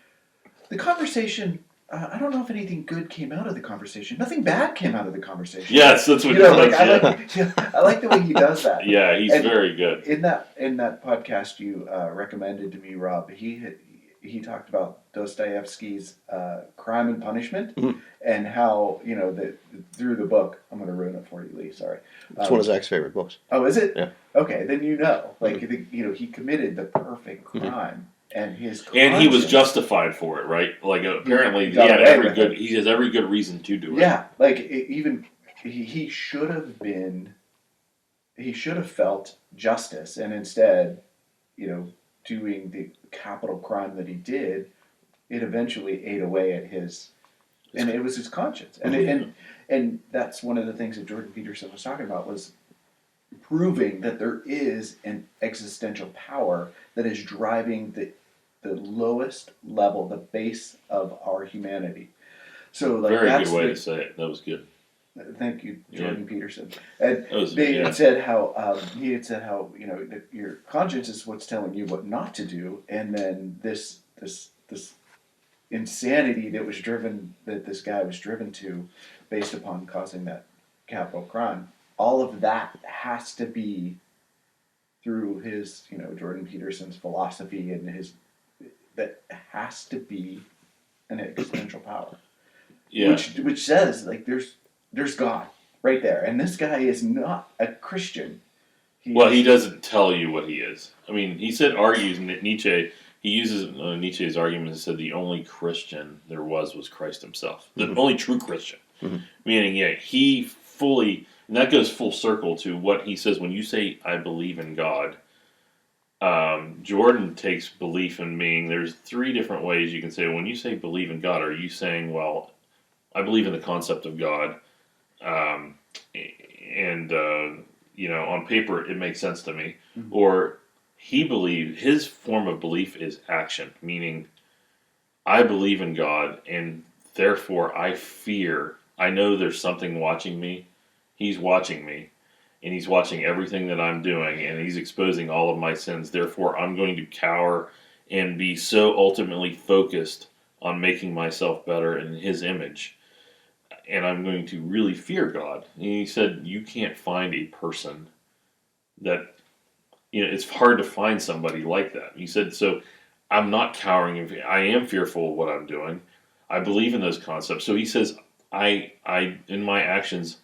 the conversation, I don't know if anything good came out of the conversation. Nothing bad came out of the conversation. Yes, that's what he says. I like the way he does that. Yeah, he's very good. In that podcast you recommended to me, Rob, he talked about Dostoevsky's Crime and Punishment, and how through the book. I'm going to ruin it for you, Lee. Sorry. It's one of Zach's favorite books. Oh, is it? Yeah. Okay, then he committed the perfect crime, and his and he was justified for it, right? Like apparently he had every good reason to do it. Yeah, like he should have been. He should have felt justice, and instead, doing the capital crime that he did, it eventually ate away at his, and it was his conscience, and that's one of the things that Jordan Peterson was talking about, was proving that there is an existential power that is driving the lowest level, the base of our humanity. So, like, very good way to say it. That was good. Thank you, Jordan Peterson. And he had said how your conscience is what's telling you what not to do, and then this insanity that this guy was driven to, based upon causing that capital crime. All of that has to be through his, Jordan Peterson's philosophy and that has to be an existential power. Yeah. Which says, like, there's God right there. And this guy is not a Christian. He doesn't tell you what he is. I mean, he argues Nietzsche. He uses Nietzsche's argument and said the only Christian there was Christ himself. The only true Christian. Mm-hmm. Meaning, he fully, and that goes full circle to what he says when you say, I believe in God. Jordan takes belief in meaning there's 3 different ways you can say, when you say believe in God, are you saying, well, I believe in the concept of God, and on paper it makes sense to me, or his form of belief is action, meaning I believe in God, and therefore I fear. I know there's something watching me. He's watching me, and he's watching everything that I'm doing, and he's exposing all of my sins. Therefore, I'm going to cower and be so ultimately focused on making myself better in his image. And I'm going to really fear God. And he said, you can't find a person that, it's hard to find somebody like that. He said, so I'm not cowering. I am fearful of what I'm doing. I believe in those concepts. So he says, I in my actions,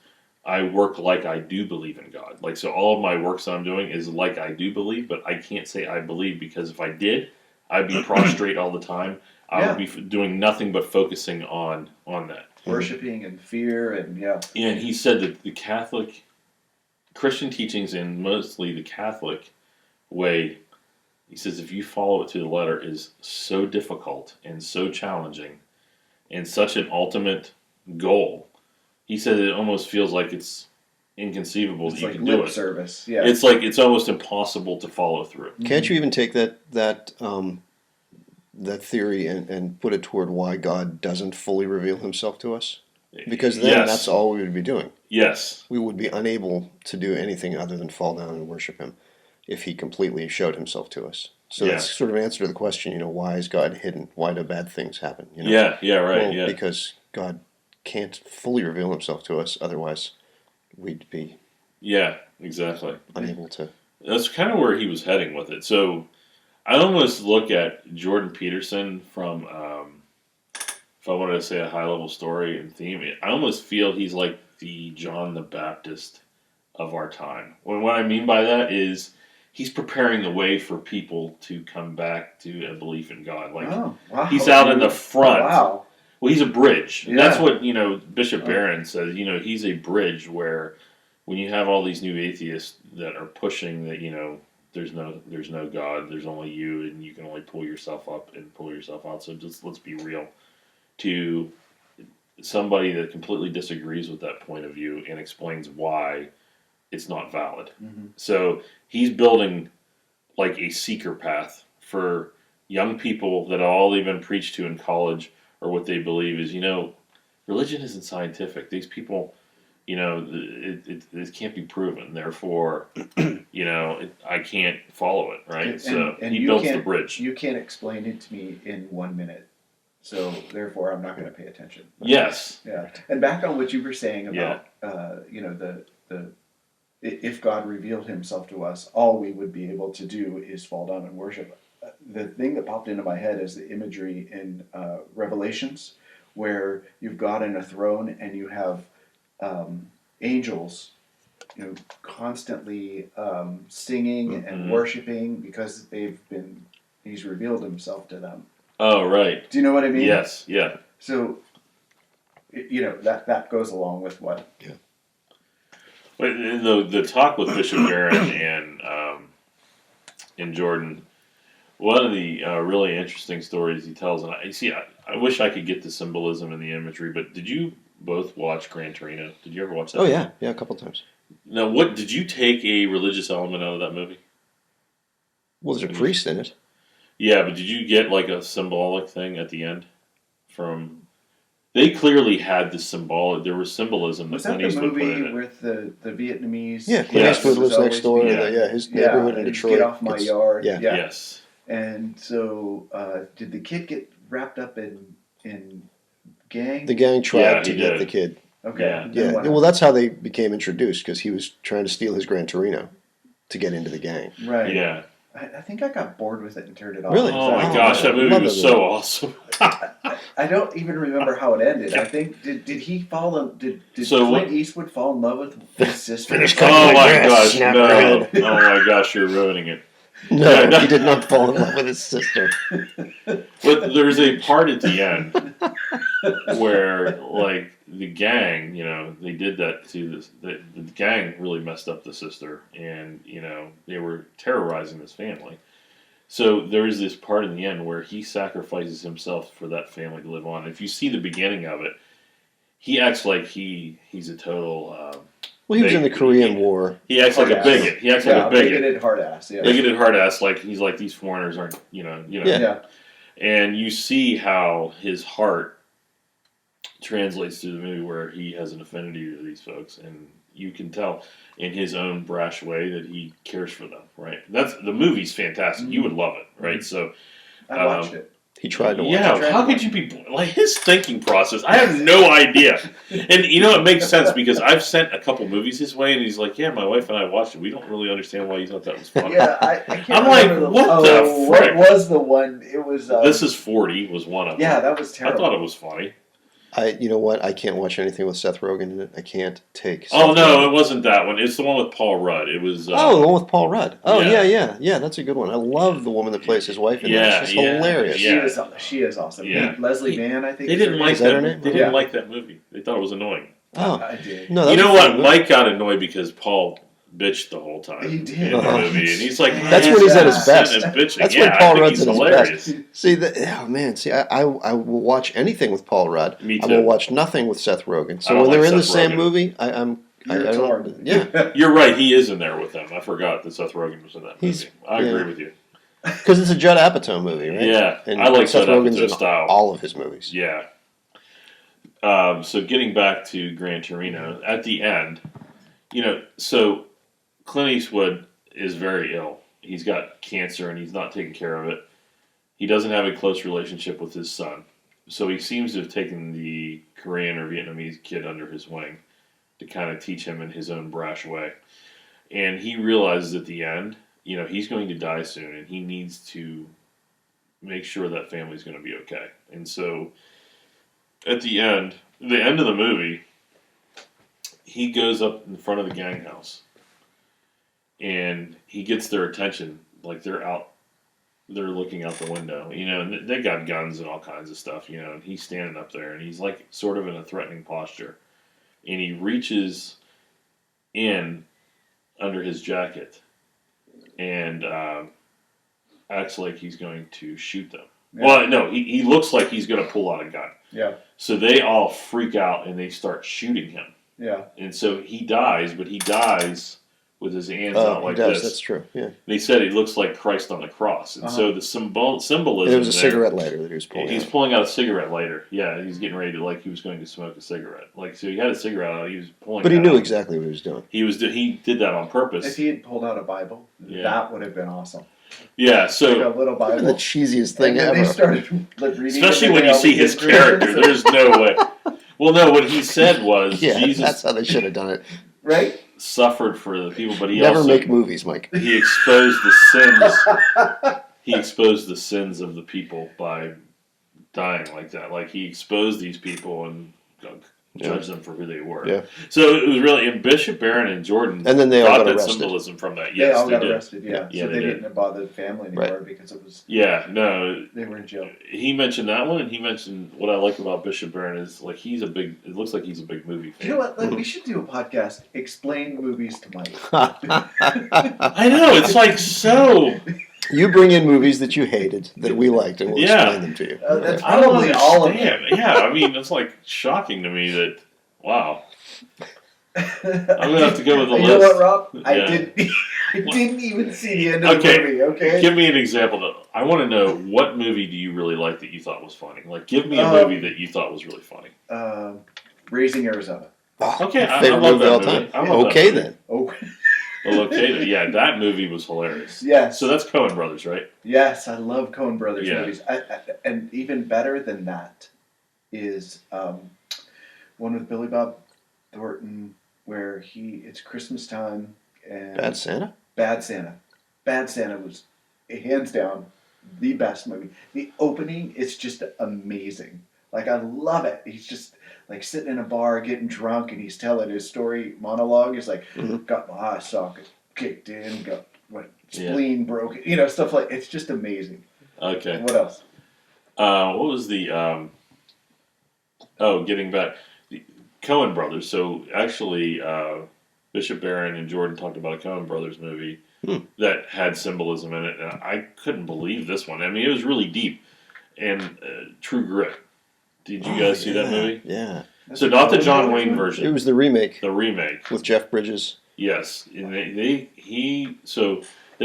I work like I do believe in God. Like, so all of my works that I'm doing is like I do believe, but I can't say I believe, because if I did, I'd be prostrate all the time. I would be doing nothing but focusing on that. Worshipping and fear and And he said that the Catholic Christian teachings, and mostly the Catholic way, he says if you follow it to the letter, is so difficult and so challenging and such an ultimate goal. He said it almost feels like it's inconceivable that you can do it. Service. Yeah. It's like it's almost impossible to follow through. Can't you even take that theory and put it toward why God doesn't fully reveal himself to us? Because then that's all we would be doing. Yes. We would be unable to do anything other than fall down and worship him if he completely showed himself to us. So that's sort of an answer to the question, why is God hidden? Why do bad things happen? Right. Well, because God can't fully reveal himself to us, otherwise we'd be exactly unable to. That's kind of where he was heading with it. So I almost look at Jordan Peterson from, if I wanted to say a high level story and theme, I almost feel he's like the John the Baptist of our time. What I mean by that is he's preparing the way for people to come back to a belief in God. Like he's out in the front. Wow. Well, he's a bridge. Yeah. That's what, Bishop Barron says. He's a bridge where when you have all these new atheists that are pushing that, there's no God, there's only you, and you can only pull yourself up and pull yourself out. So just let's be real. To somebody that completely disagrees with that point of view and explains why it's not valid. Mm-hmm. So he's building like a seeker path for young people that all they've been preached to in college, or what they believe is, religion isn't scientific. These people, it can't be proven. Therefore, I can't follow it, right? And he builds the bridge. You can't explain it to me in 1 minute. So therefore, I'm not going to pay attention. Yes. Yeah. And back on what you were saying about, if God revealed himself to us, all we would be able to do is fall down and worship. The thing that popped into my head is the imagery in Revelations, where you've God in a throne and you have angels, constantly singing and worshiping because he's revealed himself to them. Oh, right. Do you know what I mean? Yes, yeah. So, that goes along with what? Yeah. But the talk with Bishop Barron and Jordan, one of the really interesting stories he tells, and I wish I could get the symbolism and the imagery, but did you both watch Gran Torino? Did you ever watch that? Oh, yeah, a couple times. Now, did you take a religious element out of that movie? Well, there's a priest in it. Yeah, but did you get like a symbolic thing at the end from? They clearly had the symbolic. There was symbolism. Was that the movie with the Vietnamese? Yeah, Clint Eastwood lives next door. His neighborhood in Detroit. Get off my yard. Yeah. Yes. And so, did the kid get wrapped up in gang? The gang tried to get the kid. Okay. Yeah. Well, that's how they became introduced, because he was trying to steal his Gran Torino to get into the gang. Right. Yeah. I think I got bored with it and turned it off. Really? Oh my gosh, that movie was so awesome. I don't even remember how it ended. I think did he fall in? Did Clint Eastwood fall in love with his sister? Oh my gosh, no! Oh my gosh, you're ruining it. No, he did not fall in love with his sister. But there's a part at the end where, like, the gang, they did that to this. The gang really messed up the sister, and they were terrorizing this family. So there is this part in the end where he sacrifices himself for that family to live on. If you see the beginning of it, he acts like he's a total. Well, he was in the Korean War. He acts like a bigot. Like a bigot. Bigoted hard ass. Yeah. Bigoted hard ass. Like he's like, these foreigners aren't. Yeah. And you see how his heart translates through the movie, where he has an affinity to these folks, and you can tell in his own brash way that he cares for them. Right? That's the movie's fantastic. You would love it, right? So I watched it. He tried to watch yeah, it. how could you be like his thinking process? I have no idea. And it makes sense because I've sent a couple movies his way, and he's like, "Yeah, my wife and I watched it. We don't really understand why you thought that was funny." Yeah, I can't I'm like, remember what the frick? What was the one? It was. This is 40 was one of them. Yeah, that was I terrible. thought it was funny. You know what? I can't watch anything with Seth Rogen in it. I can't take. Oh Seth no, Rogen. it wasn't that one. It's the one with Paul Rudd. It was. The one with Paul Rudd. Oh yeah. yeah. That's a good one. I love the woman that plays his wife in Yeah, that. She's yeah, hilarious. yeah. She is awesome. Yeah. Leslie Mann, I think. They didn't like Is that her that. name? They didn't like that movie. They thought it was annoying. Oh, I did. no. You That's know a what? fun movie. Mike got annoyed because Paul bitched the whole time. He did. In the movie, and he's like, That's when he's at his best. And bitching. That's yeah, when Paul I think Rudd's he's at his hilarious. best. See, oh man, I will watch anything with Paul Rudd. Me I too. will watch nothing with Seth Rogen. I So don't when they're like in the Seth same Rogen. movie, I You're torn. don't. Yeah, You're right. He is in there with them. I forgot that Seth Rogen was in that movie. He's- I yeah. agree with you. because it's a Judd Apatow movie, right? Yeah, And I like Seth Judd Rogen's Apatow in style. all of his movies. Yeah. So getting back to Gran Torino, at the end, so Clint Eastwood is very ill. He's got cancer and he's not taking care of it. He doesn't have a close relationship with his son. So he seems to have taken the Korean or Vietnamese kid under his wing to kind of teach him in his own brash way. And he realizes at the end, he's going to die soon and he needs to make sure that family's going to be okay. And so at the end of the movie, he goes up in front of the gang house and he gets their attention. Like they're looking out the window, and they got guns and all kinds of stuff, and he's standing up there and he's like sort of in a threatening posture. And he reaches in under his jacket and acts like he's going to shoot them. Yeah. Well, no, he looks like he's going to pull out a gun. Yeah. So they all freak out and they start shooting him. Yeah. And so he dies, but he dies with his hands Oh, out like he does. this. That's true. Yeah. They said he looks like Christ on the cross. And so the symbolism And it was a there, cigarette lighter that he was pulling. He's out. pulling out a cigarette lighter. Yeah, he's getting ready to, like he was going to smoke a cigarette. Like, so he had a cigarette out, he was pulling But he that knew out. exactly what he was doing. He did that on purpose. If he had pulled out a Bible, Yeah. that would have been awesome. Yeah, Like so a little Bible. The cheesiest thing and then ever. they started reading. especially it, when and you they see all his became character, Christians. there's no way. Well, no, what he said was Yeah, Jesus that's how they should have done it. Right? suffered for the people, but he Never also make movies, Mike. he exposed the sins. He exposed the sins of the people by dying like that. Like he exposed these people and judged them for who they were. Yeah. So it was really, and Bishop Barron and Jordan And then they all got got that arrested. symbolism from that. They Yes, all they got did. arrested, yeah. Yeah, So they they did. didn't bother the family anymore because it was Yeah, no, they were in jail. he mentioned that one, and he mentioned what I like about Bishop Barron is like he's a big. It looks like he's a big movie fan. You know what? Like, we should do a podcast. Explain movies to Mike. I know it's like so. You bring in movies that you hated that we liked, and we'll Yeah. explain them to you. That's I don't probably all of understand. them. Yeah, I mean it's like shocking to me that wow. I'm gonna have to go with the You list. know what, Rob? Yeah. I didn't even see the end of Okay. the movie. Okay. Give me an example though. I want to know what movie do you really like that you thought was funny? Like, give me a movie that you thought was really funny. Raising Arizona. Oh, Okay, my I favorite love movie that of all movie. time. I love that Okay movie. then. Oh, Well, okay, yeah, that movie was hilarious. yes. So that's Coen Brothers, right? Yes, I love Coen Brothers Yeah. movies. And even better than that is one with Billy Bob Thornton where it's Christmas time and Bad Santa? Bad Santa. Bad Santa was hands down the best movie. The opening is just amazing. Like I love it. He's just like sitting in a bar getting drunk and he's telling his story monologue. He's like, got my eye socket kicked in, got my spleen broken, stuff like it's just amazing. Okay. What else? What was the getting back the Coen Brothers. So actually Bishop Barron and Jordan talked about a Coen Brothers movie that had symbolism in it, and I couldn't believe this one. I mean, it was really deep. And True Grit. Did you guys see that movie? Yeah. So not the John Wayne version. It was the remake The remake. with Jeff Bridges. Yes, and they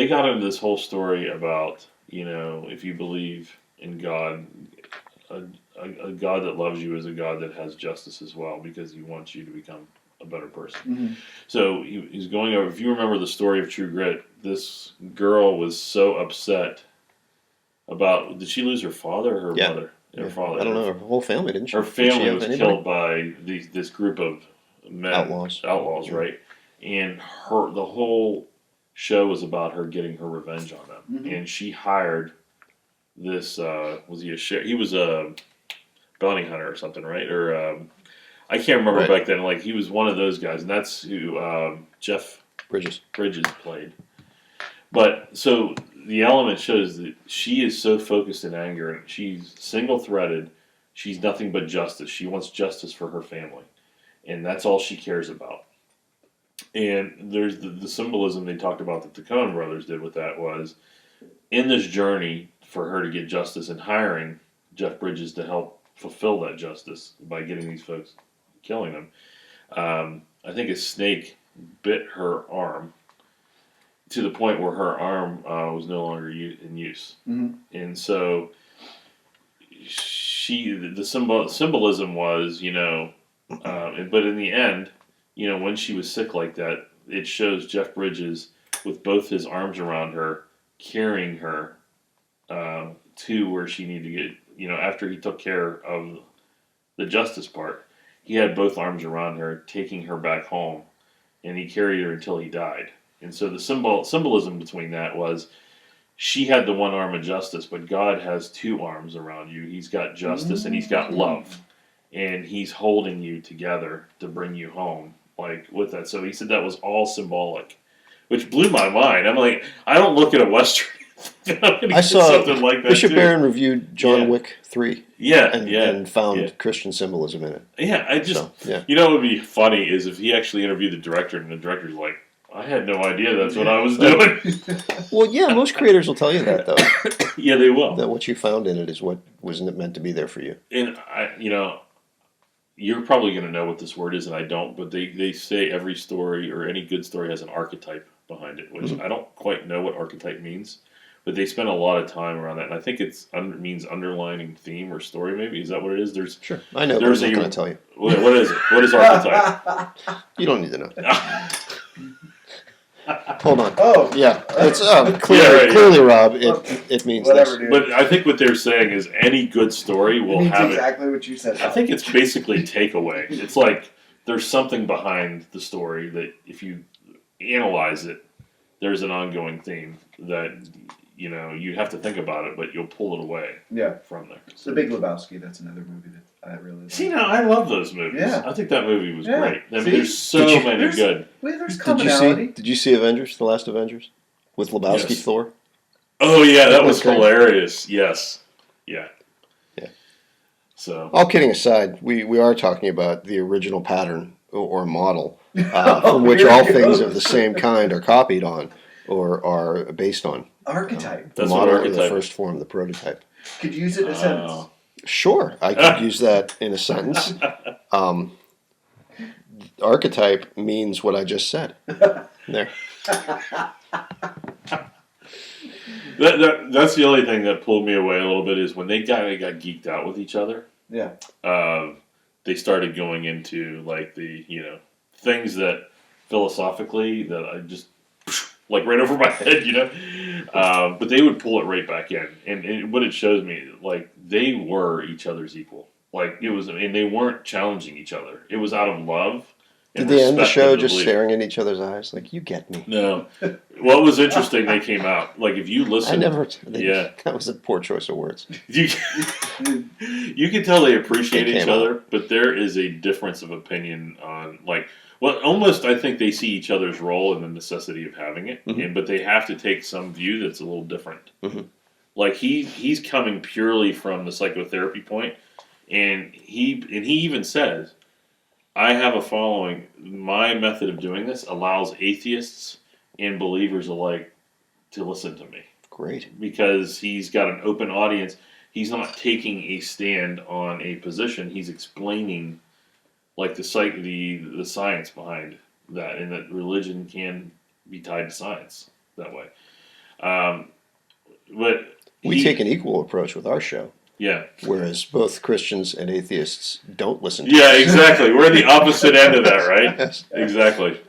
got into this whole story about if you believe and God, a God that loves you is a God that has justice as well, because He wants you to become a better person. Mm-hmm. So he's going over. If you remember the story of True Grit, this girl was so upset about. Did she lose her father or her mother? Her father. I don't know. Her whole family, didn't she? Her family was anybody? killed by this group of men, Outlaws, right? And the whole show was about her getting her revenge on them. Mm-hmm. And she hired this. Was he a sheriff? He was a bounty hunter or something, right? Or I can't remember back then. Like, he was one of those guys, and that's who Jeff Bridges played. But so the element shows that she is so focused in anger, and she's single-threaded. She's nothing but justice. She wants justice for her family, and that's all she cares about. And there's the symbolism they talked about that the Coen brothers did with that was, in this journey for her to get justice and hiring Jeff Bridges to help fulfill that justice by getting these folks, killing them. I think a snake bit her arm to the point where her arm was no longer in use. Mm-hmm. And so the symbolism was, but in the end, when she was sick like that, it shows Jeff Bridges with both his arms around her, carrying her to where she needed to get, after he took care of the justice part, he had both arms around her, taking her back home, and he carried her until he died. And so the symbolism between that was, she had the one arm of justice, but God has two arms around you. He's got justice and He's got love, and He's holding you together to bring you home, like with that. So he said that was all symbolic, which blew my mind. I'm like, I don't look at a Western. I saw something like that. Bishop Barron reviewed John Wick 3. And found Christian symbolism in it. Yeah, it would be funny is if he actually interviewed the director, and the director's like, I had no idea that's what I was doing. Well, yeah, most creators will tell you that, though. Yeah, they will. That what you found in it is what wasn't meant to be there for you. And you're probably going to know what this word is, and I don't. But they say every story or any good story has an archetype behind it, which I don't quite know what archetype means. But they spend a lot of time around that, and I think it means underlining theme or story. Maybe is that what it is? Sure, I know. But I'm not going to tell you. What is it? What is archetype? You don't need to know. Hold on. Oh, yeah. It's clearly, Rob. It means whatever, this. dude. But I think what they're saying is any good story will have exactly what you said. I think it's basically takeaway. It's like there's something behind the story that if you analyze it, there's an ongoing theme that you have to think about it, but you'll pull it away. From there. So The Big Lebowski. That's another movie that I really like. See, now I love those movies. Yeah. I think that movie was great. I mean, there's so many good. Wait, there's commonality. Did you see Avengers? The last Avengers with Lebowski Thor. Oh yeah, that was hilarious. Yes. Yeah. So, all kidding aside, we are talking about the original pattern or model from which all things of the same kind are copied on or are based on. Archetype. The model or the first form, the prototype. Could you use it in a sentence? Sure, I could use that in a sentence. Archetype means what I just said. There. That's the only thing that pulled me away a little bit is when they got geeked out with each other. Yeah. They started going into like the things that philosophically that I just like right over my head, but they would pull it right back in, and what it shows me, like they were each other's equal. Like it was, and they weren't challenging each other. It was out of love. Did they end the show just staring at each other's eyes, like you get me? No. Well, it was interesting. They came out like if you listen. That was a poor choice of words. You can tell they appreciate each other, but there is a difference of opinion on like. Well, almost I think they see each other's role and the necessity of having it, but they have to take some view that's a little different. Mm-hmm. Like he's coming purely from the psychotherapy point, and he even says, "I have a following. My method of doing this allows atheists and believers alike to listen to me." Great, because he's got an open audience. He's not taking a stand on a position. He's explaining. Like the science behind that, and that religion can be tied to science that way. But We take an equal approach with our show. Yeah. Whereas both Christians and atheists don't listen to Yeah, us. exactly. We're the opposite end of that, right? Yes. Exactly.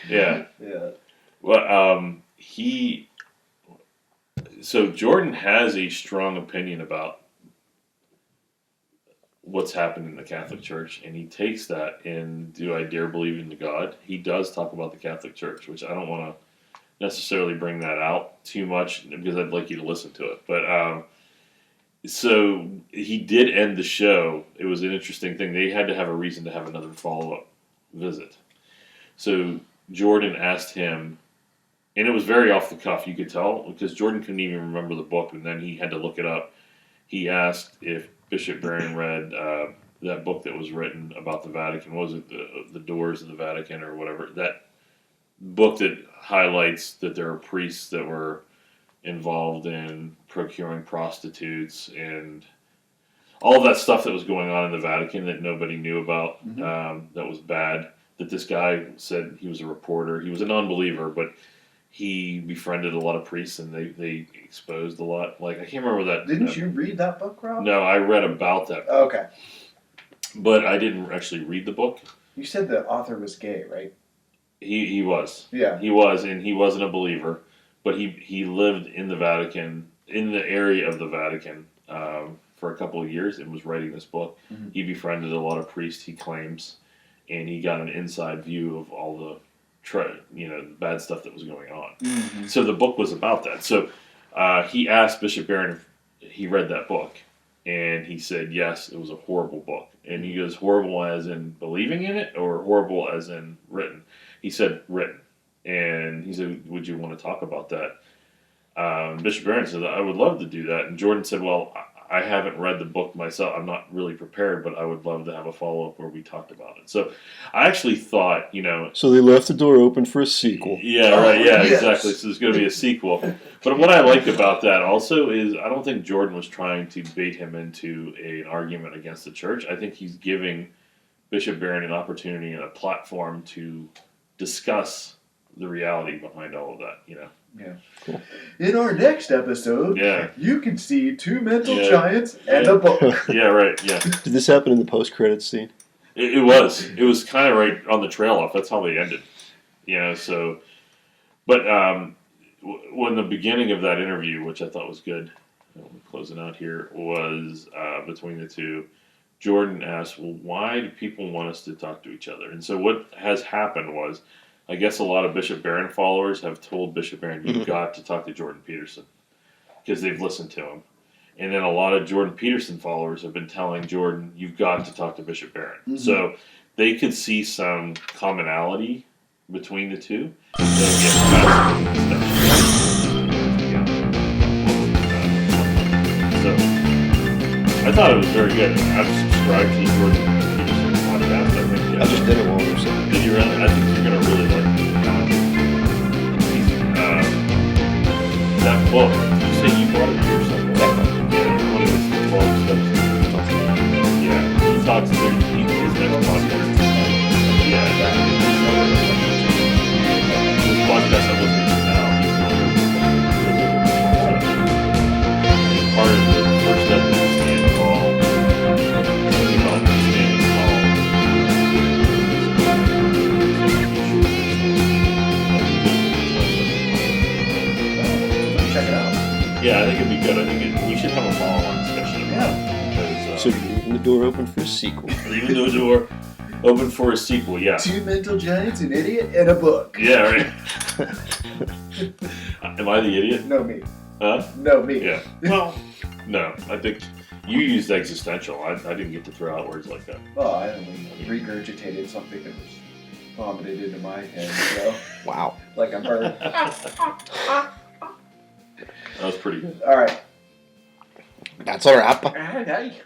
Yeah. Yeah. Well, so Jordan has a strong opinion about what's happened in the Catholic Church, and he takes that in Do I Dare Believe in the God? He does talk about the Catholic Church, which I don't want to necessarily bring that out too much because I'd like you to listen to it. But so he did end the show. It was an interesting thing. They had to have a reason to have another follow-up visit. So Jordan asked him, and it was very off the cuff, you could tell, because Jordan couldn't even remember the book, and then he had to look it up. He asked if Bishop Barron read that book that was written about the Vatican. What was it, the Doors of the Vatican or whatever? That book that highlights that there are priests that were involved in procuring prostitutes and all of that stuff that was going on in the Vatican that nobody knew about. That was bad. That this guy said he was a reporter. He was a non-believer, but he befriended a lot of priests, and they exposed a lot. Like, I can't remember that. Didn't you read that book, Rob? No, I read about that book. Okay. But I didn't actually read the book. You said the author was gay, right? He was. Yeah. He was, and he wasn't a believer, but he lived in the Vatican, in the area of the Vatican, for a couple of years and was writing this book. Mhm. He befriended a lot of priests, he claims, and he got an inside view of all the bad stuff that was going on. Mm-hmm. So the book was about that. So he asked Bishop Barron if he read that book, and he said yes, it was a horrible book. And he goes, horrible as in believing in it, or horrible as in written? He said written. And he said, would you want to talk about that? Bishop Barron said, I would love to do that. And Jordan said, well, I haven't read the book myself. I'm not really prepared, but I would love to have a follow-up where we talked about it. So I actually thought, So they left the door open for a sequel. Yeah, right. Yeah, Yes. exactly. So there's going to be a sequel. But what I like about that also is I don't think Jordan was trying to bait him into an argument against the church. I think he's giving Bishop Barron an opportunity and a platform to discuss the reality behind all of that, Yeah. Cool. In our next episode, Yeah. you can see two mental Yeah. giants and a book. Yeah, right. Yeah. Did this happen in the post-credits scene? It was. It was kind of right on the trail off. That's how they ended. So. But when the beginning of that interview, which I thought was good, closing out here, was between the two, Jordan asked, well, why do people want us to talk to each other? And so what has happened was, I guess a lot of Bishop Barron followers have told Bishop Barron, you've got to talk to Jordan Peterson, because they've listened to him. And then a lot of Jordan Peterson followers have been telling Jordan, you've got to talk to Bishop Barron. Mm-hmm. So they could see some commonality between the two. So I thought it was very good. I've subscribed to the Jordan Peterson podcast. I think I just did it while we were saying. Did you really? I think you're going to really like it. That book. You say you bought it yourself. Yeah, one of his 12 steps. Yeah, he talks to his next podcast. Yeah, his podcast I'm listening to now. He's part of the first step is stand tall. Something about standing tall. Check it out. Yeah, I think it'd be good. I think we should have a follow-on discussion about it. Because, So you're leaving the door open for a sequel. even though we're open for a sequel, yeah. Two mental giants, an idiot, and a book. Yeah, right. Am I the idiot? No, me. Huh? No, me. Yeah. Well, no. I think you used existential. I didn't get to throw out words like that. Well, I only regurgitated something that was vomited into my head, so Wow. like a bird. That was pretty good. All right. That's a wrap. Hey.